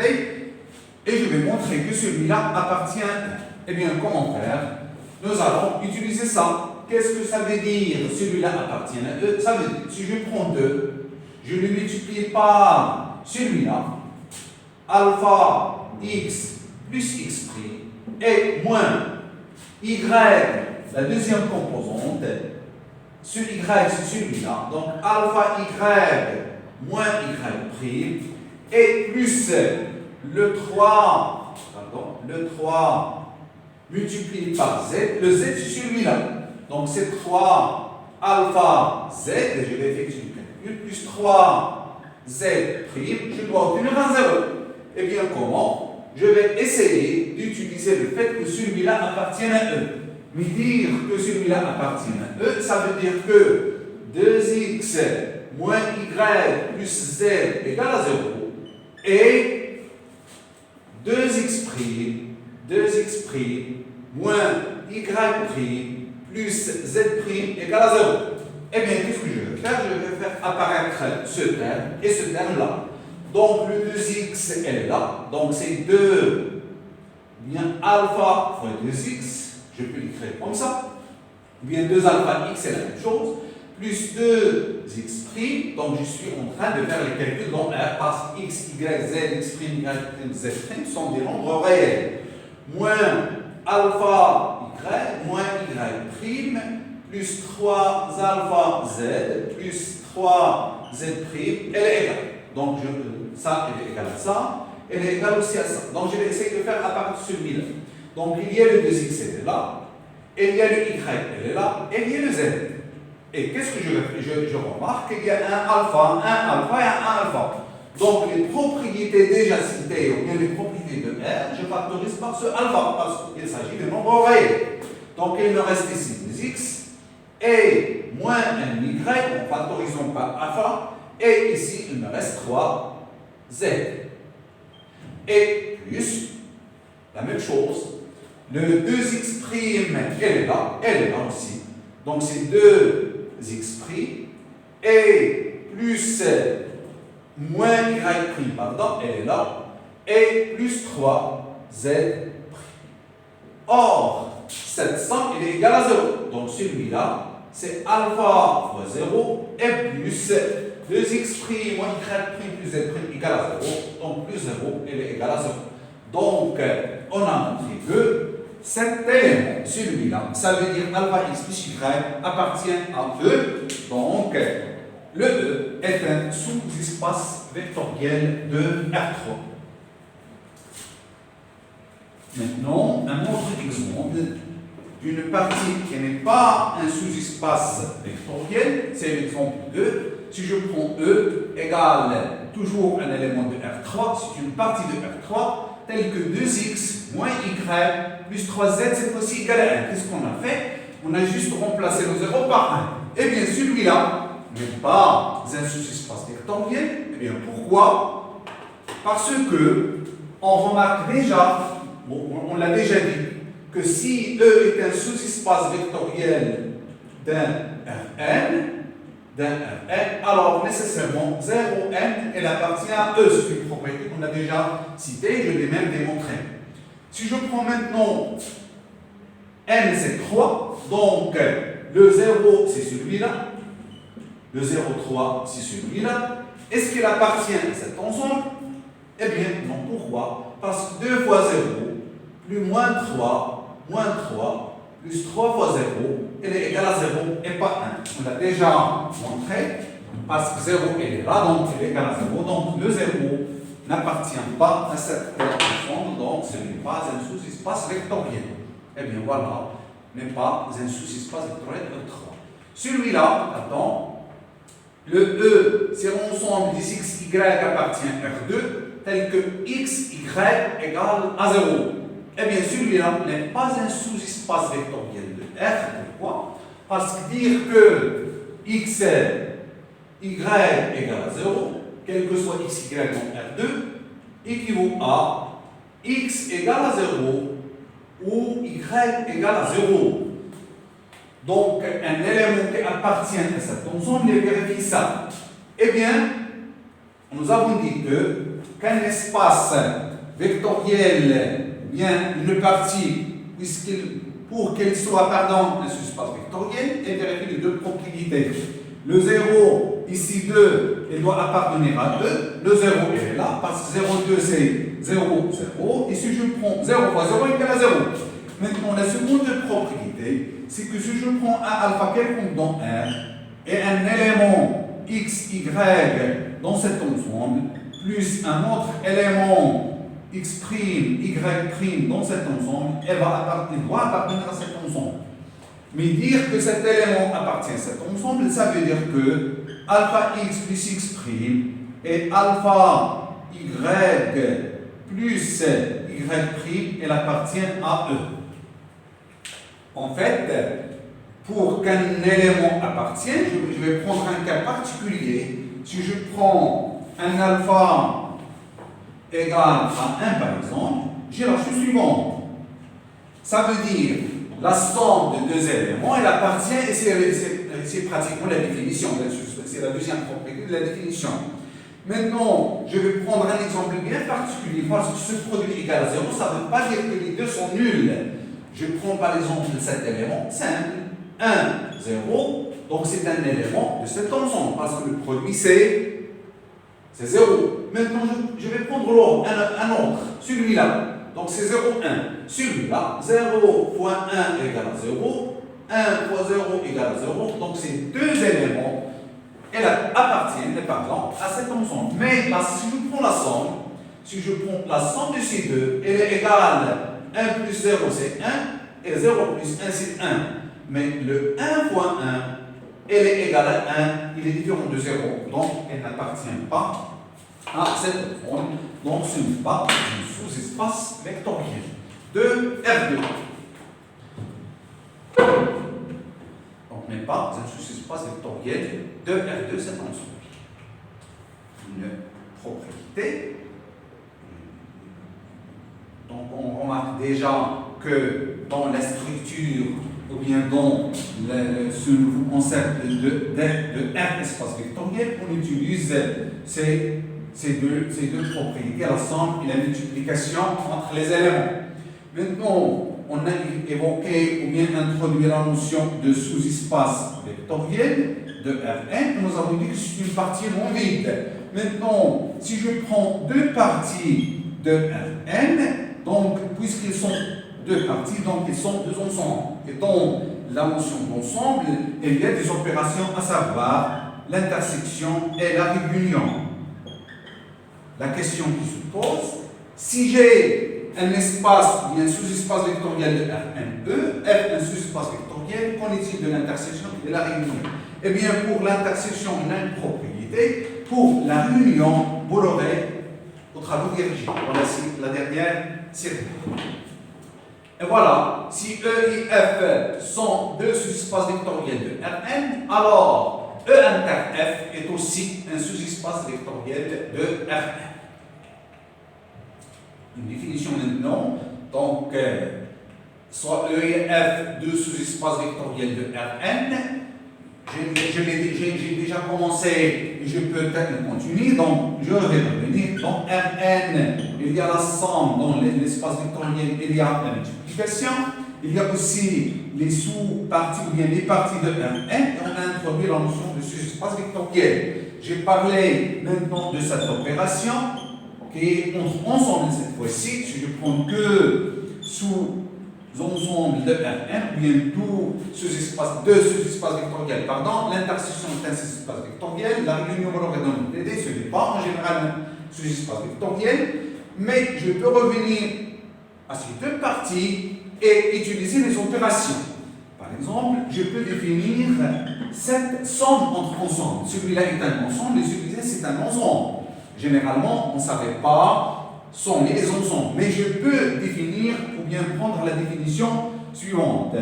et je vais montrer que celui-là appartient à E. Eh bien, comment faire? Nous allons utiliser ça. Qu'est-ce que ça veut dire? Celui-là appartient à E. Ça veut dire, si je prends 2, je le multiplie par celui-là, alpha x plus x' et moins y, la deuxième composante, ce y c'est celui-là, donc alpha y moins y' et plus le 3 multiplié par z, le z c'est celui-là, donc c'est 3 alpha z, je vais effectuer le plus 3z', je dois obtenir un 0. Eh bien, comment? Je vais essayer d'utiliser le fait que celui-là appartient à E. Mais dire que celui-là appartient à E, ça veut dire que 2x moins y plus z égale à 0 et 2x' moins y' plus z' égale à 0. Eh bien, qu'est-ce que je vais faire? Je vais faire apparaître ce terme et ce terme-là. Donc, le 2x, elle est là. Donc, c'est 2 bien alpha fois 2x. Je peux l'écrire comme ça. Ou bien 2 alpha x, c'est la même chose. Plus 2x'. Donc, je suis en train de faire les calculs dans R parce que x, y, z, x', y', z' sont des nombres réels. Moins alpha y, moins y', plus 3 alpha z, plus 3 z', elle est égale. Donc, ça, elle est égale à ça. Elle est égale aussi à ça. Donc, je vais essayer de faire à partir de celui-là. Donc, il y a le 2x, elle est là. Il y a le y, elle est là. Et il y a le z. Et qu'est-ce que je remarque? Qu'il y a un alpha et un alpha. Donc, les propriétés déjà citées, ou bien les propriétés de R, je factorise par ce alpha, parce qu'il s'agit de nombres réels. Donc, il me reste ici 2x et moins un y, en factorisant par alpha. Et ici, il me reste 3z. Et plus, la même chose, le 2x', elle est là aussi. Donc, c'est 2x' et plus moins y', pardon, elle est là, et plus 3z'. Or, cette somme, elle est égale à 0. Donc, celui-là, c'est alpha fois 0 et plus 2x' moins y' plus z' égale à 0. Donc, plus 0, elle est égale à 0. Donc, on a montré que cet élément, celui-là, ça veut dire alpha x plus y appartient à E. Donc, le E est un sous-espace vectoriel de R3. Maintenant, un autre exemple d'une partie qui n'est pas un sous-espace vectoriel, c'est l'exemple 2. Si je prends E égale toujours un élément de R3, c'est une partie de R3, telle que 2x moins y plus 3z, c'est aussi égal à 1. Qu'est-ce qu'on a fait? On a juste remplacé le 0 par 1. Eh bien, celui-là n'est pas un sous-espace vectoriel. Eh bien, pourquoi? Parce que on remarque déjà, on l'a déjà dit, que si E est un sous-espace vectoriel d'un Rn, alors nécessairement 0n, elle appartient à E. C'est une propriété qu'on a déjà citée, je l'ai même démontré. Si je prends maintenant n, c'est 3, donc le 0, c'est celui-là, le 0,3, c'est celui-là. Est-ce qu'il appartient à cet ensemble? Eh bien, non. Pourquoi? Parce que 2 fois 0, plus moins 3, plus 3 fois 0, elle est égale à 0 et pas 1. On l'a déjà montré, parce que 0, elle est là, donc elle est égale à 0. Donc le 0 n'appartient pas à cet ensemble, donc ce n'est pas un sous-espace vectoriel. Eh bien voilà, n'est pas un sous-espace vectoriel de 3. Celui-là, attends, le E, c'est l'ensemble des x, y appartient à R2, tel que x, y égale à 0. Eh bien, celui-là n'est pas un sous-espace vectoriel de R. Pourquoi? Parce que dire que x, y égale à 0, quel que soit x, y dans R2, équivaut à x égale à 0 ou y égale à 0. Donc, un élément qui appartient à cet ensemble est vérifiable. Eh bien, nous avons dit qu'un espace vectoriel, bien une partie, pour qu'elle soit, un sous-espace vectoriel, elle vérifie les deux propriétés. Le 0, ici 2, il doit appartenir à 2. Le 0 est là, parce que 0,2 c'est 0, 0. Et si je prends 0 fois 0 égale à 0. Maintenant, la seconde propriété, c'est que si je prends un alpha quelconque dans R et un élément x, y dans cet ensemble, plus un autre élément x', y' dans cet ensemble, il doit appartenir à cet ensemble. Mais dire que cet élément appartient à cet ensemble, ça veut dire que alpha x plus x prime et alpha y plus y prime, elle appartient à E. En fait, pour qu'un élément appartienne, je vais prendre un cas particulier. Si je prends un alpha égal à 1 par exemple, j'ai la chose suivante. Ça veut dire la somme de deux éléments, elle appartient, et c'est pratiquement la définition, c'est la deuxième propriété de la définition. Maintenant, je vais prendre un exemple bien particulier. Parce que ce produit égal à 0, ça ne veut pas dire que les deux sont nuls. Je prends par exemple cet élément simple, 1, 0, donc c'est un élément de cet ensemble, parce que le produit c'est 0. Maintenant, je vais prendre l'autre, un autre, celui-là. Donc c'est 0, 1. Celui-là, 0 fois 1 égale à 0, 1 fois 0 égale à 0. Donc ces deux éléments, elles appartiennent, par exemple, à cet ensemble. Mais là, si je prends la somme de ces deux, elle est égale 1 plus 0, c'est 1, et 0 plus 1, c'est 1. Mais le 1 fois 1, elle est égale à 1, il est différent de 0. Donc, elle n'appartient pas à cette forme. Donc, ce n'est pas un sous-espace vectoriel de R2. Donc, n'est pas un sous-espace vectoriel de R2, cet ensemble. Une propriété. Donc, on remarque déjà que dans la structure, ou bien dans ce nouveau concept de R espace vectoriel, on utilise ces deux propriétés, la somme et la multiplication entre les éléments. Maintenant, on a évoqué ou bien introduit la notion de sous-espace vectoriel de Rn. Nous avons dit que c'est une partie non vide. Maintenant, si je prends deux parties de Rn, donc puisqu'ils sont deux parties, donc ils sont deux ensembles. Et dans la notion d'ensemble, il y a des opérations à savoir l'intersection et la réunion. La question qui se pose, si j'ai un espace ou un sous-espace vectoriel de Rne, F un sous-espace vectoriel, qu'en est-il de l'intersection et de la réunion? Eh bien, pour l'intersection, on a une propriété. Pour la réunion, vous l'aurez au travail dirigé. Voilà la dernière série. Et voilà, si E et F sont deux sous-espaces vectoriels de Rn, alors E inter F est aussi un sous-espace vectoriel de Rn. Une définition maintenant, donc, soit E et F, deux sous-espaces vectoriels de Rn. J'ai déjà commencé et je peux peut-être continuer, donc je vais revenir. Donc Rn, il y a la somme dans l'espace vectoriel, il y a la multiplication, il y a aussi les sous-parties ou bien les parties de Rn, et on a introduit la notion de sous-espace vectoriel. J'ai parlé maintenant de cette opération qui est ensemble cette fois-ci. Si je prends que sous-ensemble de Rn, ou bien deux sous-espaces vectoriels, l'intersection est un sous-espace vectoriel, la réunion valeur est ce n'est pas en général un sous-espace vectoriel, mais je peux revenir à ces deux parties et utiliser les opérations. Par exemple, je peux définir cette somme entre ensembles. Celui-là est un ensemble et celui-là c'est un ensemble. Généralement, on ne savait pas sommer les ensembles, mais je peux définir ou bien prendre la définition suivante.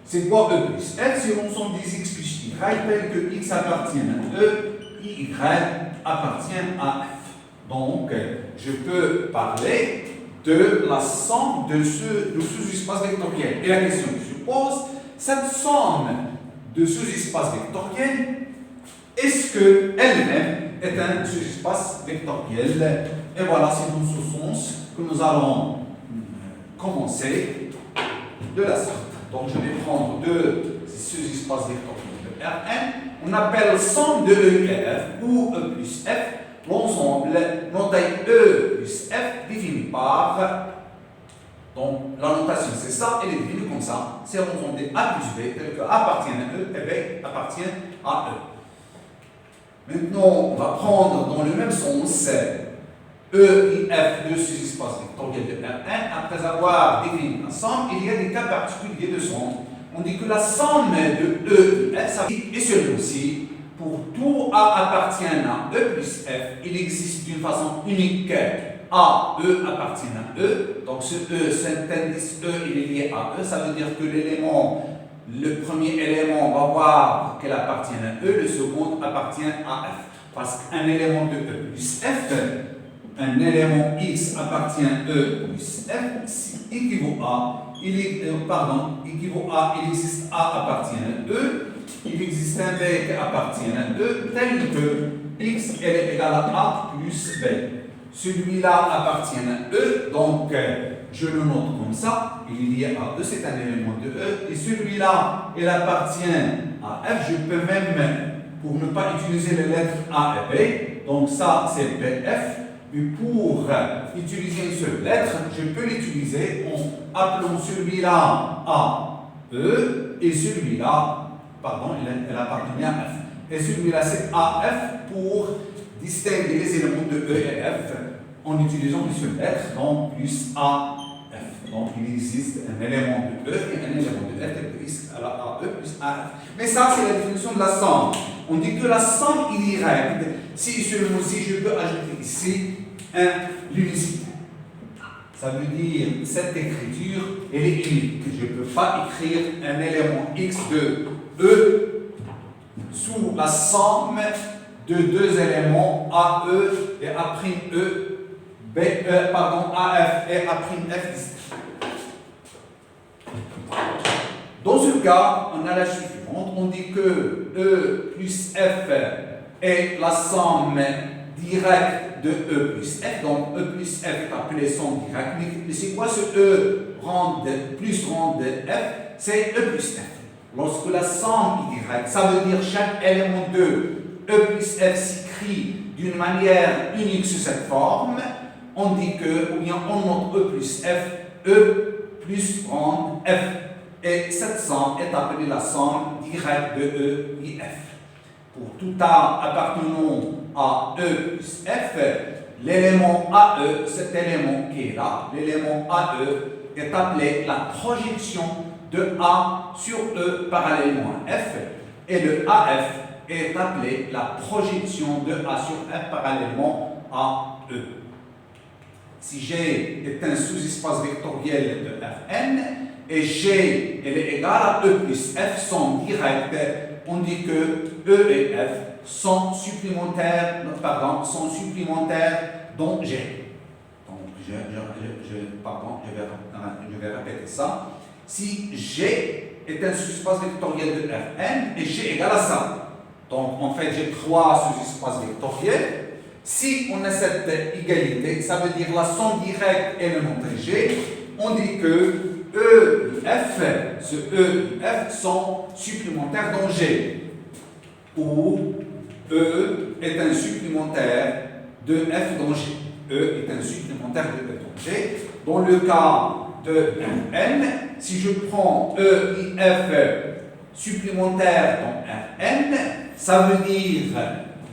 C'est quoi E plus F? C'est l'ensemble des x plus y, tel que x appartient à E, y appartient à F. Donc, je peux parler de la somme de sous-espaces vectoriels. Et la question que je pose, cette somme de sous-espaces vectoriels, est-ce qu'elle-même est un sous-espace vectoriel? Et voilà, c'est dans ce sens que nous allons commencer de la sorte. Donc, je vais prendre deux sous-espaces vectoriels de Rn. On appelle somme de E et F, ou E plus F, l'ensemble noté E plus F défini par. Donc, la notation, c'est ça, elle est définie comme ça. C'est l'ensemble de A plus B, tel que A appartient à E et B appartient à E. Maintenant, on va prendre dans le même sens E et F, deux sous-espaces vectoriels de Rn. Après avoir défini la somme, il y a des cas particuliers de somme. On dit que la somme de E et F, ça et celui-ci, pour tout A appartient à E plus F, il existe d'une façon unique A, E appartient à E. Donc ce E, cet indice E, il est lié à E. Ça veut dire que le premier élément, on va voir qu'elle appartient à E, le second appartient à F. Parce qu'un élément de E plus F, un élément X appartient à E plus F, équivaut à, il existe A appartient à E, il existe un B qui appartient à E, tel que X est égal à A plus B. Celui-là appartient à E, donc je le note comme ça, il est lié à E, c'est un élément de E, et celui-là, il appartient à F, je peux même, pour ne pas utiliser les lettres A et B, donc ça c'est BF, et pour utiliser une seule lettre, je peux l'utiliser en appelant celui-là A, E, et celui-là, pardon, elle appartient à F. Et celui-là c'est AF pour distinguer les éléments de E et F en utilisant une seule lettre, donc plus AF. Donc il existe un élément de E et un élément de F plus AE plus AF. Mais ça c'est la définition de la somme. On dit que la somme est directe si seulement si je peux ajouter ici l'unicité. Ça veut dire que cette écriture elle est unique. Je ne peux pas écrire un élément X de E sous la somme de deux éléments AE et A'E, AF et A'F. Dans ce cas, on a la suivante, on dit que E plus F est la somme directe de E plus F, donc E plus F est appelé somme directe, mais c'est quoi ce E rang plus rang de F? C'est E plus F. Lorsque la somme est directe, ça veut dire chaque élément de E plus F s'écrit d'une manière unique sous cette forme, on dit que, ou bien on note E plus F, E plus rang F. Et cette somme est appelée la somme directe de E et F. Pour tout A appartenant à E plus F, l'élément AE, cet élément qui est là, l'élément AE est appelé la projection de A sur E parallèlement à F, et le AF est appelé la projection de A sur F parallèlement à E. Si G est un sous-espace vectoriel de Fn, et G elle est égale à E plus F sont directes, on dit que E et F sont supplémentaires dans G. Donc, je vais répéter ça. Si G est un sous-espace vectoriel de Fn et G égale à ça. Donc, en fait, j'ai trois sous-espaces vectoriels. Si on a cette égalité, ça veut dire la somme directe élémentaire G, on dit que E et F, ce E et F sont supplémentaires dans G, où E est un supplémentaire de F dans G. E est un supplémentaire de F dans G. Dans le cas de Fn, si je prends E et F supplémentaires dans Fn, ça veut dire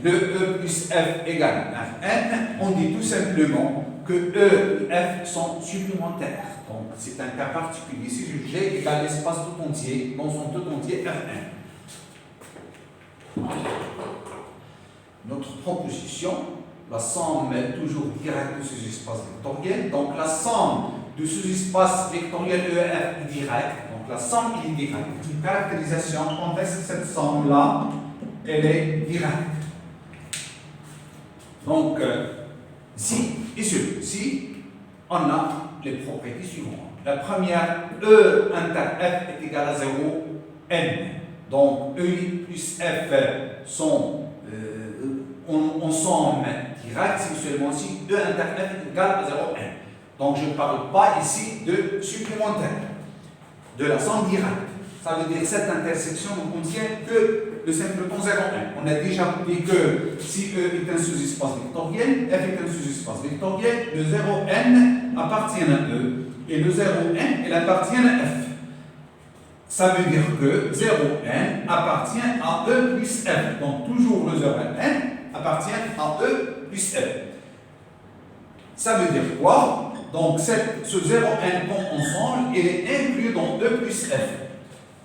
le E plus F égale Fn, on dit tout simplement que E et F sont supplémentaires. Donc, c'est un cas particulier. Si G égale l'espace tout entier, dans son tout entier Fn. Notre proposition, la somme est toujours directe de ces espaces vectoriels. Donc, la somme de ces espaces vectoriels E et F est directe. Donc, la somme est directe. Une caractérisation, on fait cette somme-là, elle est directe. Donc, si on a les propriétés suivantes. La première, E inter F est égal à 0, N. Donc, E plus F sont en somme directe, si seulement si E inter F est égal à 0, N. Donc, je ne parle pas ici de supplémentaire, de la somme directe. Ça veut dire que cette intersection ne contient que le simpleton 0,1. On a déjà dit que si E est un sous-espace vectoriel, F est un sous-espace vectoriel, le 0n appartient à E et le 0n il appartient à F. Ça veut dire que 0n appartient à E plus F. Donc toujours le 0n appartient à E plus F. Ça veut dire quoi? Donc ce 0n ensemble, il est inclus dans E plus F.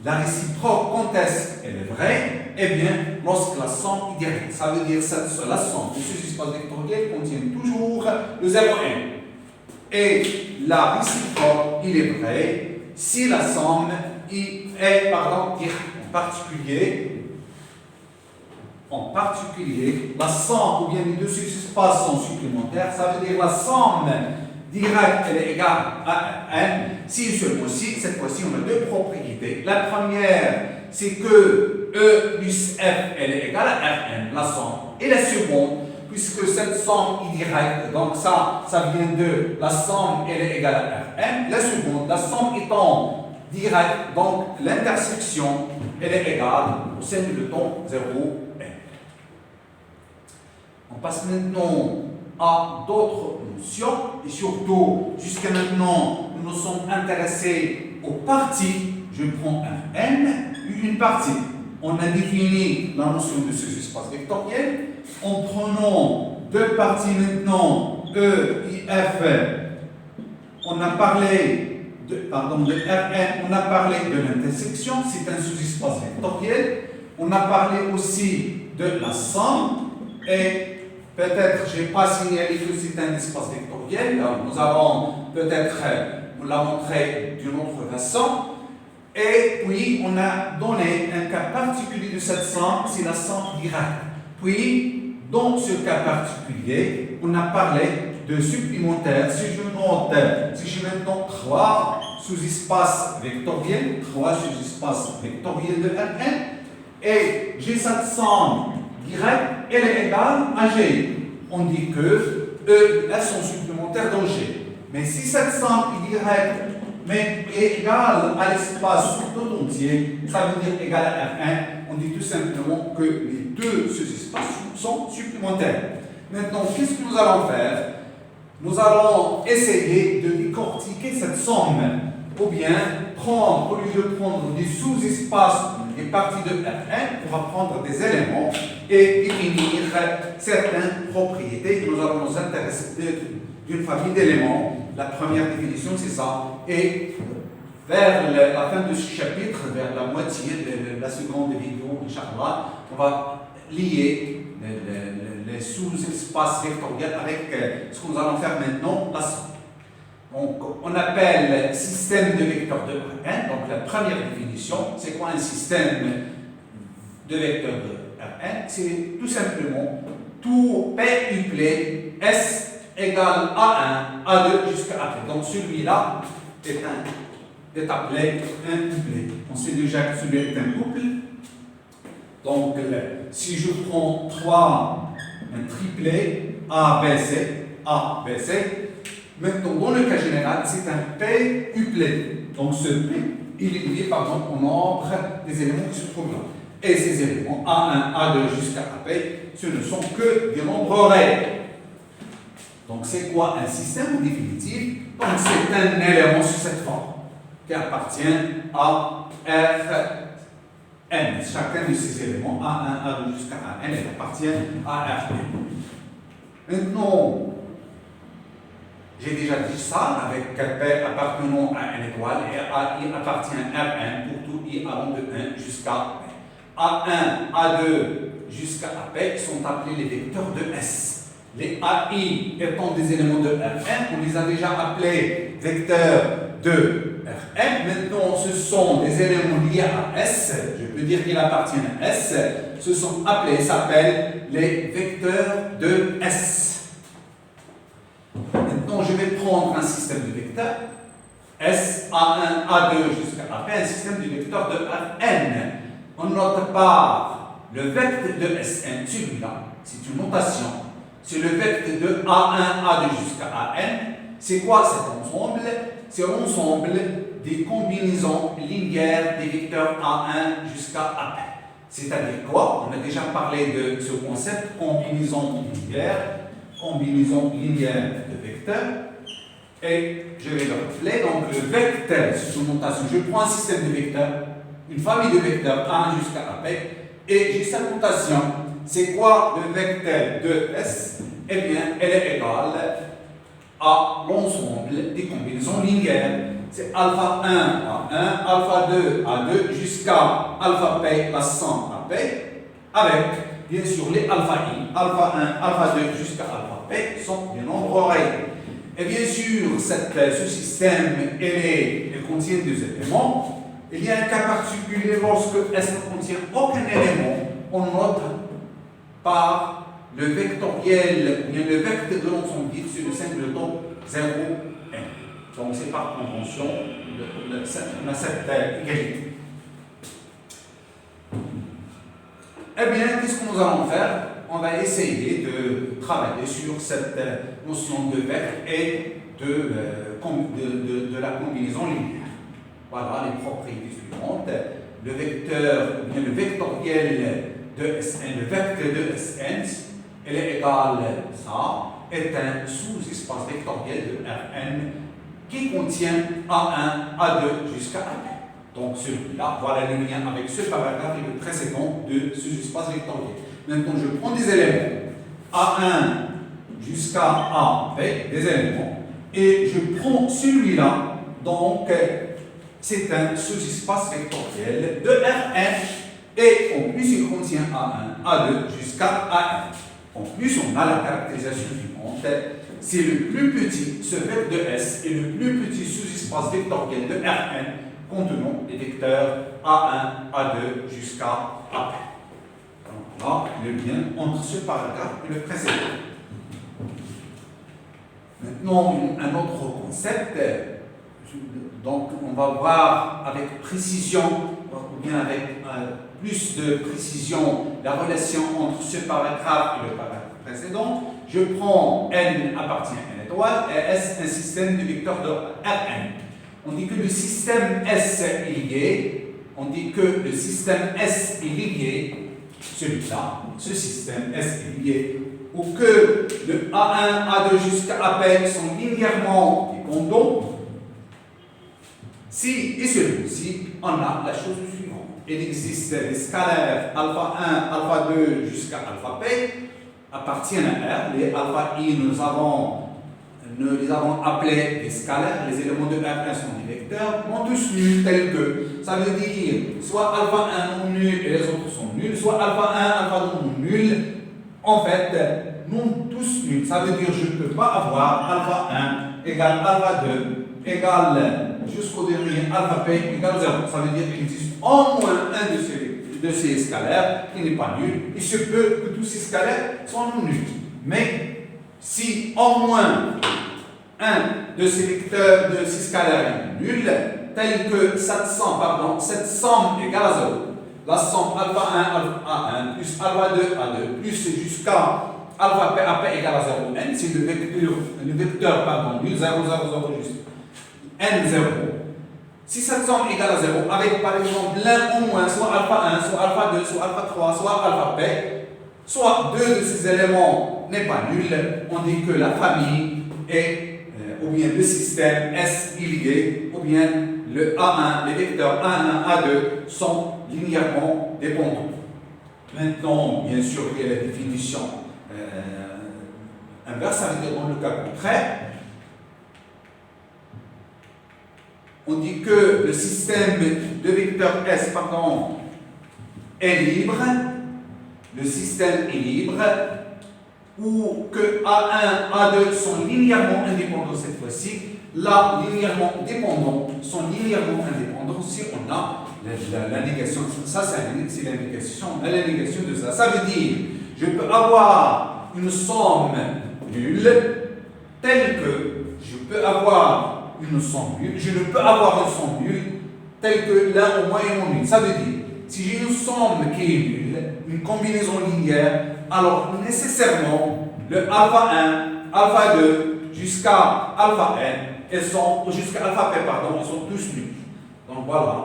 La réciproque, quand est-ce qu'elle est vraie? Eh bien, lorsque la somme est directe. Ça veut dire que la somme de ce espace vectoriel contient toujours le 0,1. Et la réciproque, il est vrai si la somme est directe. En particulier, la somme ou bien les deux sous-espaces sont supplémentaires. Ça veut dire la somme directe elle est égale à n si seulement si, cette fois-ci, on a deux propriétés. La première, c'est que E plus F elle est égale à Rn, la somme. Et la seconde, puisque cette somme est directe, donc ça vient de la somme elle est égale à Rn. La seconde, la somme étant directe, donc l'intersection elle est égale au sein du temps 0, n. On passe maintenant à d'autres notions, et surtout, jusqu'à maintenant, nous nous sommes intéressés aux parties. Je prends un n, une partie. On a défini la notion de ce espace vectoriel en prenant deux parties maintenant, E et F. On a parlé de Rn, on a parlé de l'intersection, c'est un sous-espace vectoriel. On a parlé aussi de la somme et peut-être, je n'ai pas signalé que c'est un espace vectoriel. Nous allons peut-être vous la montrer d'une autre façon. Et puis, on a donné un cas particulier de cette somme, c'est la somme directe. Puis, dans ce cas particulier, on a parlé de supplémentaire. Si je maintenant trois sous-espaces vectoriels, de Rn, et j'ai cette somme directe, elle est égale à G. On dit que E et F sont supplémentaires dans G. Mais si cette somme est directe, mais est égale à l'espace tout entier, ça veut dire égale à R1, on dit tout simplement que les deux sous-espaces sont supplémentaires. Maintenant, qu'est-ce que nous allons faire? Nous allons essayer de décortiquer cette somme, ou bien prendre, au lieu de prendre des sous-espaces, des parties de Rn, on va prendre des éléments et définir certaines propriétés. Nous allons nous intéresser d'une famille d'éléments. La première définition, c'est ça. Et vers la fin de ce chapitre, vers la moitié de la seconde vidéo, Inch'Allah, on va lier les sous-espaces vectoriels avec ce que nous allons faire maintenant, la somme. Donc, on appelle système de vecteurs de Rn. Donc, la première définition, c'est quoi un système de vecteurs de Rn? C'est tout simplement tout P uplé S égale A1, A2 jusqu'à AP. Donc, celui-là est appelé un couplet. On sait déjà que celui-là est un couple. Donc, si je prends un triplet A, B, C, maintenant, dans le cas général, c'est un P uplé. Donc, ce P, il est lié par exemple au nombre des éléments qui se trouvent là. Et ces éléments, A1, A2 jusqu'à AP, ce ne sont que des nombres réels. Donc, c'est quoi un système définitif? Donc, c'est un élément sur cette forme qui appartient à Rn. Chacun de ces éléments, A1, A2 jusqu'à An, appartient à Rn. Maintenant, j'ai déjà dit ça avec P appartenant à n étoile et I appartient à R1 pour tout I allant de 1 jusqu'à P. A1, A2 jusqu'à AP sont appelés les vecteurs de S. Les AI étant des éléments de Rn, on les a déjà appelés vecteurs de Rn. Maintenant, ce sont des éléments liés à S. Je peux dire qu'ils appartiennent à S. Ce sont appelés, s'appellent les vecteurs de S. Maintenant, je vais prendre un système de vecteurs S, A1, A2 jusqu'à AP, un système de vecteurs de Rn. On note par le vecteur de Sn, celui-là, c'est une notation. C'est le vecteur de A1, A2 jusqu'à An. C'est quoi cet ensemble? C'est l'ensemble des combinaisons linéaires des vecteurs A1 jusqu'à AP. C'est-à-dire quoi? On a déjà parlé de ce concept, combinaison linéaire de vecteurs. Et je vais le refléter. Donc le vecteur, c'est une notation. Je prends un système de vecteurs, une famille de vecteurs A1 jusqu'à AP, et j'ai cette notation. C'est quoi le vecteur de S? Eh bien, elle est égale à l'ensemble des combinaisons linéaires. c'est alpha 1 à 1, alpha 2 à 2, jusqu'à alpha P, la somme à P, avec, bien sûr, les alpha I, alpha 1, alpha 2, jusqu'à alpha P, sont des nombres réels. Et bien sûr, ce système, il contient des éléments. Il y a un cas particulier lorsque S ne contient aucun élément, on note par le vectoriel, ou bien le vecteur de l'ensemble vide sur le singleton 0, 1. Donc c'est par convention, on a cette égalité. Eh bien, qu'est-ce que nous allons faire? On va essayer de travailler sur cette notion de vecteur et de la combinaison linéaire. Voilà les propriétés suivantes. Le vecteur, ou bien le vectoriel de Sn, le vecteur de Sn, elle est égale ça, est un sous-espace vectoriel de Rn qui contient A1, A2 jusqu'à A2. Donc celui-là, voilà le lien avec ce paragraphe et le précédent de sous-espace vectoriel. Maintenant, je prends des éléments A1 jusqu'à AP, des éléments, et je prends celui-là, donc c'est un sous-espace vectoriel de Rn, et en plus il contient A1, A2 jusqu'à AN. En plus, on a la caractérisation suivante. C'est le plus petit, ce vecteur de S est le plus petit sous-espace vectoriel de Rn contenant les vecteurs A1, A2 jusqu'à AP. Voilà le lien entre ce paragraphe et le précédent. Maintenant, un autre concept. Donc, on va voir avec précision, ou bien avec plus de précision, la relation entre ce paragraphe et le paragraphe précédent. Je prends N appartient à N étoile et S un système de vecteurs de Rn. On dit que le système S est lié. On dit que le système S est lié, celui-là, ce système S est lié, ou que le A1, A2 jusqu'à AP sont linéairement dépendants. Si, et celui-ci, on a la chose suivante. Il existe des scalaires alpha 1, alpha 2 jusqu'à alpha P appartiennent à R. Les alpha I, nous les avons appelés des scalaires. Les éléments de R1 sont des vecteurs, non tous nuls, tels que, ça veut dire, soit alpha 1 non nul et les autres sont nuls, soit alpha 1, alpha 2 non nul. En fait, non tous nuls. Ça veut dire, je ne peux pas avoir alpha 1 égale alpha 2 égale jusqu'au dernier alpha P égale 0. Ça veut dire qu'il existe au moins un de ces scalaires qui n'est pas nul. Il se peut que tous ces scalaires soient non nuls. Mais si au moins un de ces vecteurs de ces scalaires est nul, tel que cette somme égale à 0, la somme alpha 1 alpha 1 plus alpha 2 A2 plus jusqu'à alpha P AP égale à 0 n, c'est le vecteur nul, 0, 0, 0 juste n0. Si cette somme égale à 0, avec par exemple l'un au moins, soit alpha 1, soit alpha 2, soit alpha 3, soit alpha P, soit deux de ces éléments n'est pas nul, on dit que la famille est, ou bien le système S est lié, ou bien le A1, les vecteurs A1, A2 sont linéairement dépendants. Maintenant, bien sûr, il y a la définition inverse, ça veut dire dans le cas contraire. On dit que le système de vecteurs S, est libre, le système est libre, ou que A1, A2 sont linéairement indépendants cette fois-ci. Là, linéairement dépendants sont linéairement indépendants si on a la négation. Ça, c'est la négation de ça. Ça veut dire, je peux avoir une somme nulle telle que je peux avoir une somme nulle. Je ne peux avoir une somme nulle telle que l'un au moins est non nul. Ça veut dire, si j'ai une somme qui est nulle, une combinaison linéaire, alors nécessairement le alpha 1, alpha 2 jusqu'à alpha n, jusqu'à alpha p, ils sont tous nuls. Donc voilà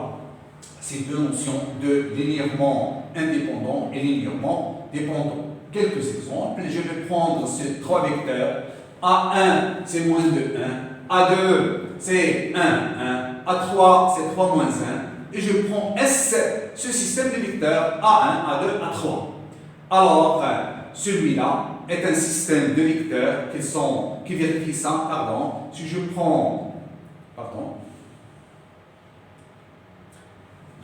ces deux notions de linéairement indépendant et linéairement dépendant. Quelques exemples, je vais prendre ces trois vecteurs. A1 c'est moins de 1, A2 c'est 1, 1, A3 c'est 3 moins 1, et je prends S, ce système de vecteurs A1, A2, A3. Alors, celui-là est un système de vecteurs qui vérifient ça, si je prends,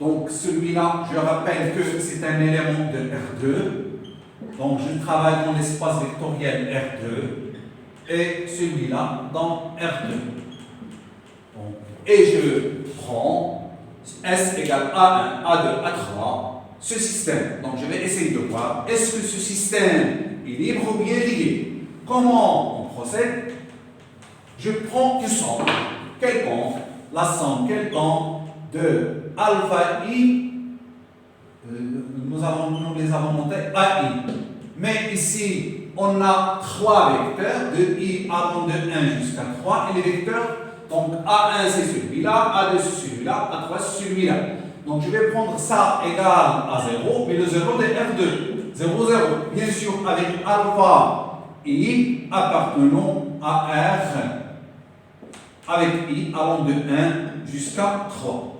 Donc celui-là, je rappelle que c'est un élément de R2. Donc je travaille dans l'espace vectoriel R2 et celui-là dans R2. Donc, et je prends S égale A1, A2, A3, ce système. Donc je vais essayer de voir, est-ce que ce système est libre ou bien lié? Comment on procède? Je prends une somme quelconque, la somme quelconque de alpha I, nous les avons montés AI. Mais ici, on a 3 vecteurs, de I allant de 1 jusqu'à 3, et les vecteurs, donc A1 c'est celui-là, A2 c'est celui-là, A3 c'est celui-là. Donc je vais prendre ça égal à 0, mais le 0 de R2, 0, 0. Bien sûr, avec alpha I appartenant à R, avec I allant de 1 jusqu'à 3.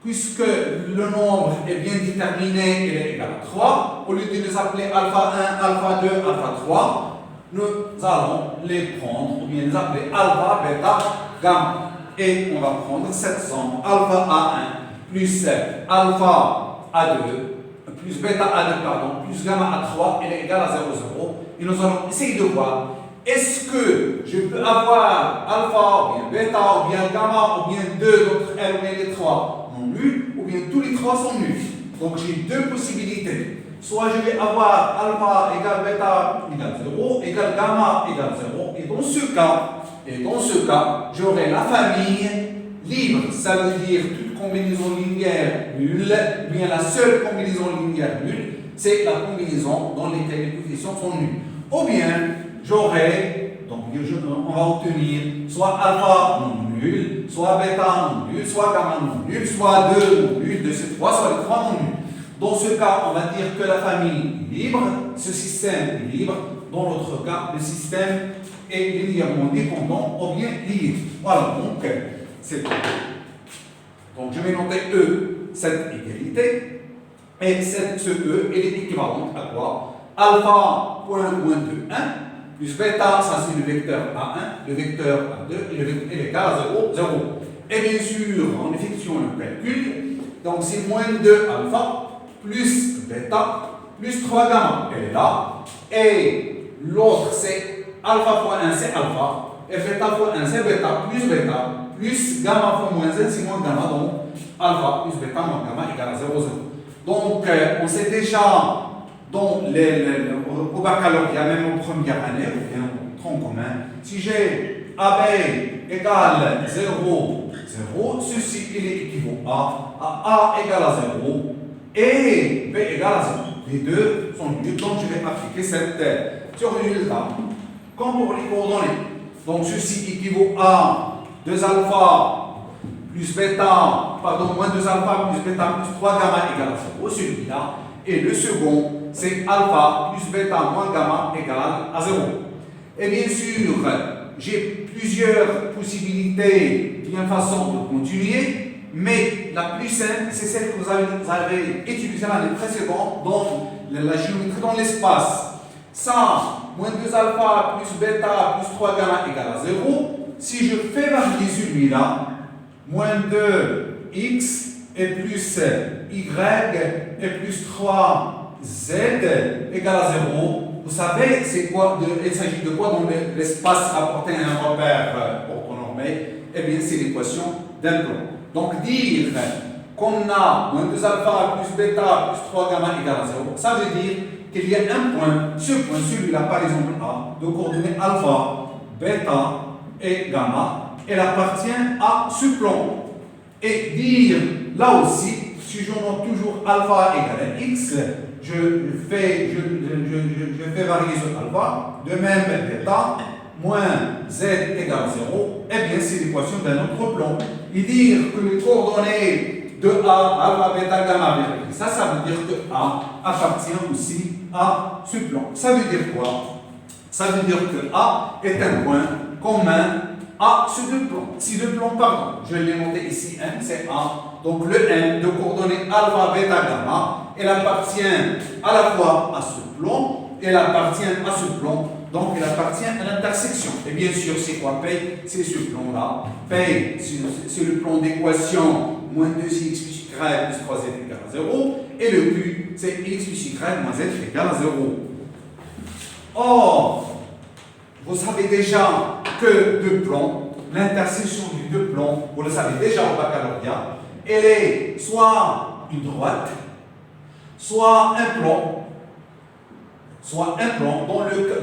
Puisque le nombre est bien déterminé, il est égal à 3, au lieu de les appeler alpha 1, alpha 2, alpha 3, nous allons les prendre, ou bien les appeler alpha, bêta, gamma. Et on va prendre cette somme, alpha A1 plus alpha A2, plus bêta A2, pardon, plus gamma A3, elle est égale à 0, 0. Et nous allons essayer de voir, est-ce que je peux avoir alpha, ou bien bêta, ou bien gamma, ou bien 2 d'autres L, ou bien les 3 nuls, ou bien tous les 3 sont nuls. Donc j'ai deux possibilités. Soit je vais avoir alpha égale bêta égale 0, égale gamma égale 0, et dans ce cas, j'aurai la famille libre. Ça veut dire toute combinaison linéaire nulle, ou bien la seule combinaison linéaire nulle, c'est la combinaison dans laquelle les coefficients sont nuls. Ou bien j'aurai, donc on va obtenir soit alpha non nul, soit bêta non nul, soit gamma non nul, soit 2 non nul, de ces 3, soit les 3 non nuls. Dans ce cas, on va dire que la famille est libre, ce système est libre. Dans l'autre cas, le système est linéairement dépendant ou bien lié. Voilà, donc c'est tout. Donc je vais noter E, cette égalité, et ce E, elle est équivalente à quoi? Alpha, point 1, plus bêta, ça c'est le vecteur A1, le vecteur A2, et il est égal à 0, 0. Et bien sûr, en effectuant le calcul, donc c'est moins 2 alpha, plus bêta, plus 3 gamma, elle est là. Et l'autre c'est alpha fois 1, c'est alpha, et bêta fois 1, c'est bêta, plus gamma fois moins 1, c'est moins gamma, donc alpha plus bêta moins gamma égale à 0, 0. Donc, on sait déjà, au baccalauréat, même en première année, ou bien en tronc commun, si j'ai AB égale 0, 0, ceci il est équivaut à A égale à 0 et B égale à 0. Les deux sont nuls, donc je vais appliquer cette résultat comme pour les coordonnées. Donc ceci équivaut à 2 alpha plus bêta, pardon, moins 2 alpha plus bêta plus 3 gamma égale à 0, celui-là. Et le second, c'est alpha plus bêta moins gamma égale à 0. Et bien sûr, j'ai plusieurs possibilités, bien façon de continuer, mais la plus simple, c'est celle que vous avez utilisée l'année précédente dans la géométrie dans l'espace. Ça, moins 2 alpha plus bêta plus 3 gamma égale à 0. Si je fais varier celui-là, moins 2x et plus y et plus 3z égale à 0. Vous savez, c'est quoi il s'agit de quoi dans l'espace apporté à un repère orthonormé? Eh bien, c'est l'équation d'un plan. Donc, dire qu'on a moins 2 alpha plus bêta plus 3 gamma égale à 0, ça veut dire qu'il y a un point, ce point, celui-là, par exemple A, de coordonnées alpha, bêta et gamma, elle appartient à ce plan. Et dire, là aussi, si je note toujours alpha égale à x, je fais varier ce alpha, de même bêta, moins z égale à 0, eh bien c'est l'équation d'un autre plan. Et dire que les coordonnées de A, alpha, bêta, gamma, ça veut dire que A appartient aussi à ce plan. Ça veut dire quoi? Ça veut dire que A est un point commun à ces deux plans. Ces deux plans, pardon, je l'ai noté ici, M, c'est A. Donc le M de coordonnées alpha, bêta, gamma, elle appartient à la fois à ce plan, elle appartient à ce plan, donc elle appartient à l'intersection. Et bien sûr, c'est quoi P? C'est ce plan-là. P, c'est le plan d'équation moins 2x plus y plus 3z égale à 0. Et le Q, c'est x plus y moins z égale à 0. Or, vous savez déjà que deux plombs, l'intersection du deux plombs, vous le savez déjà au baccalauréat, elle est soit une droite, soit un plomb,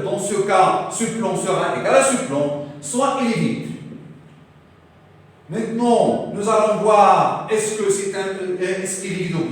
dans ce cas, ce plomb sera égal à ce plomb, soit il est vide. Maintenant, nous allons voir est-ce qu'il est vide ou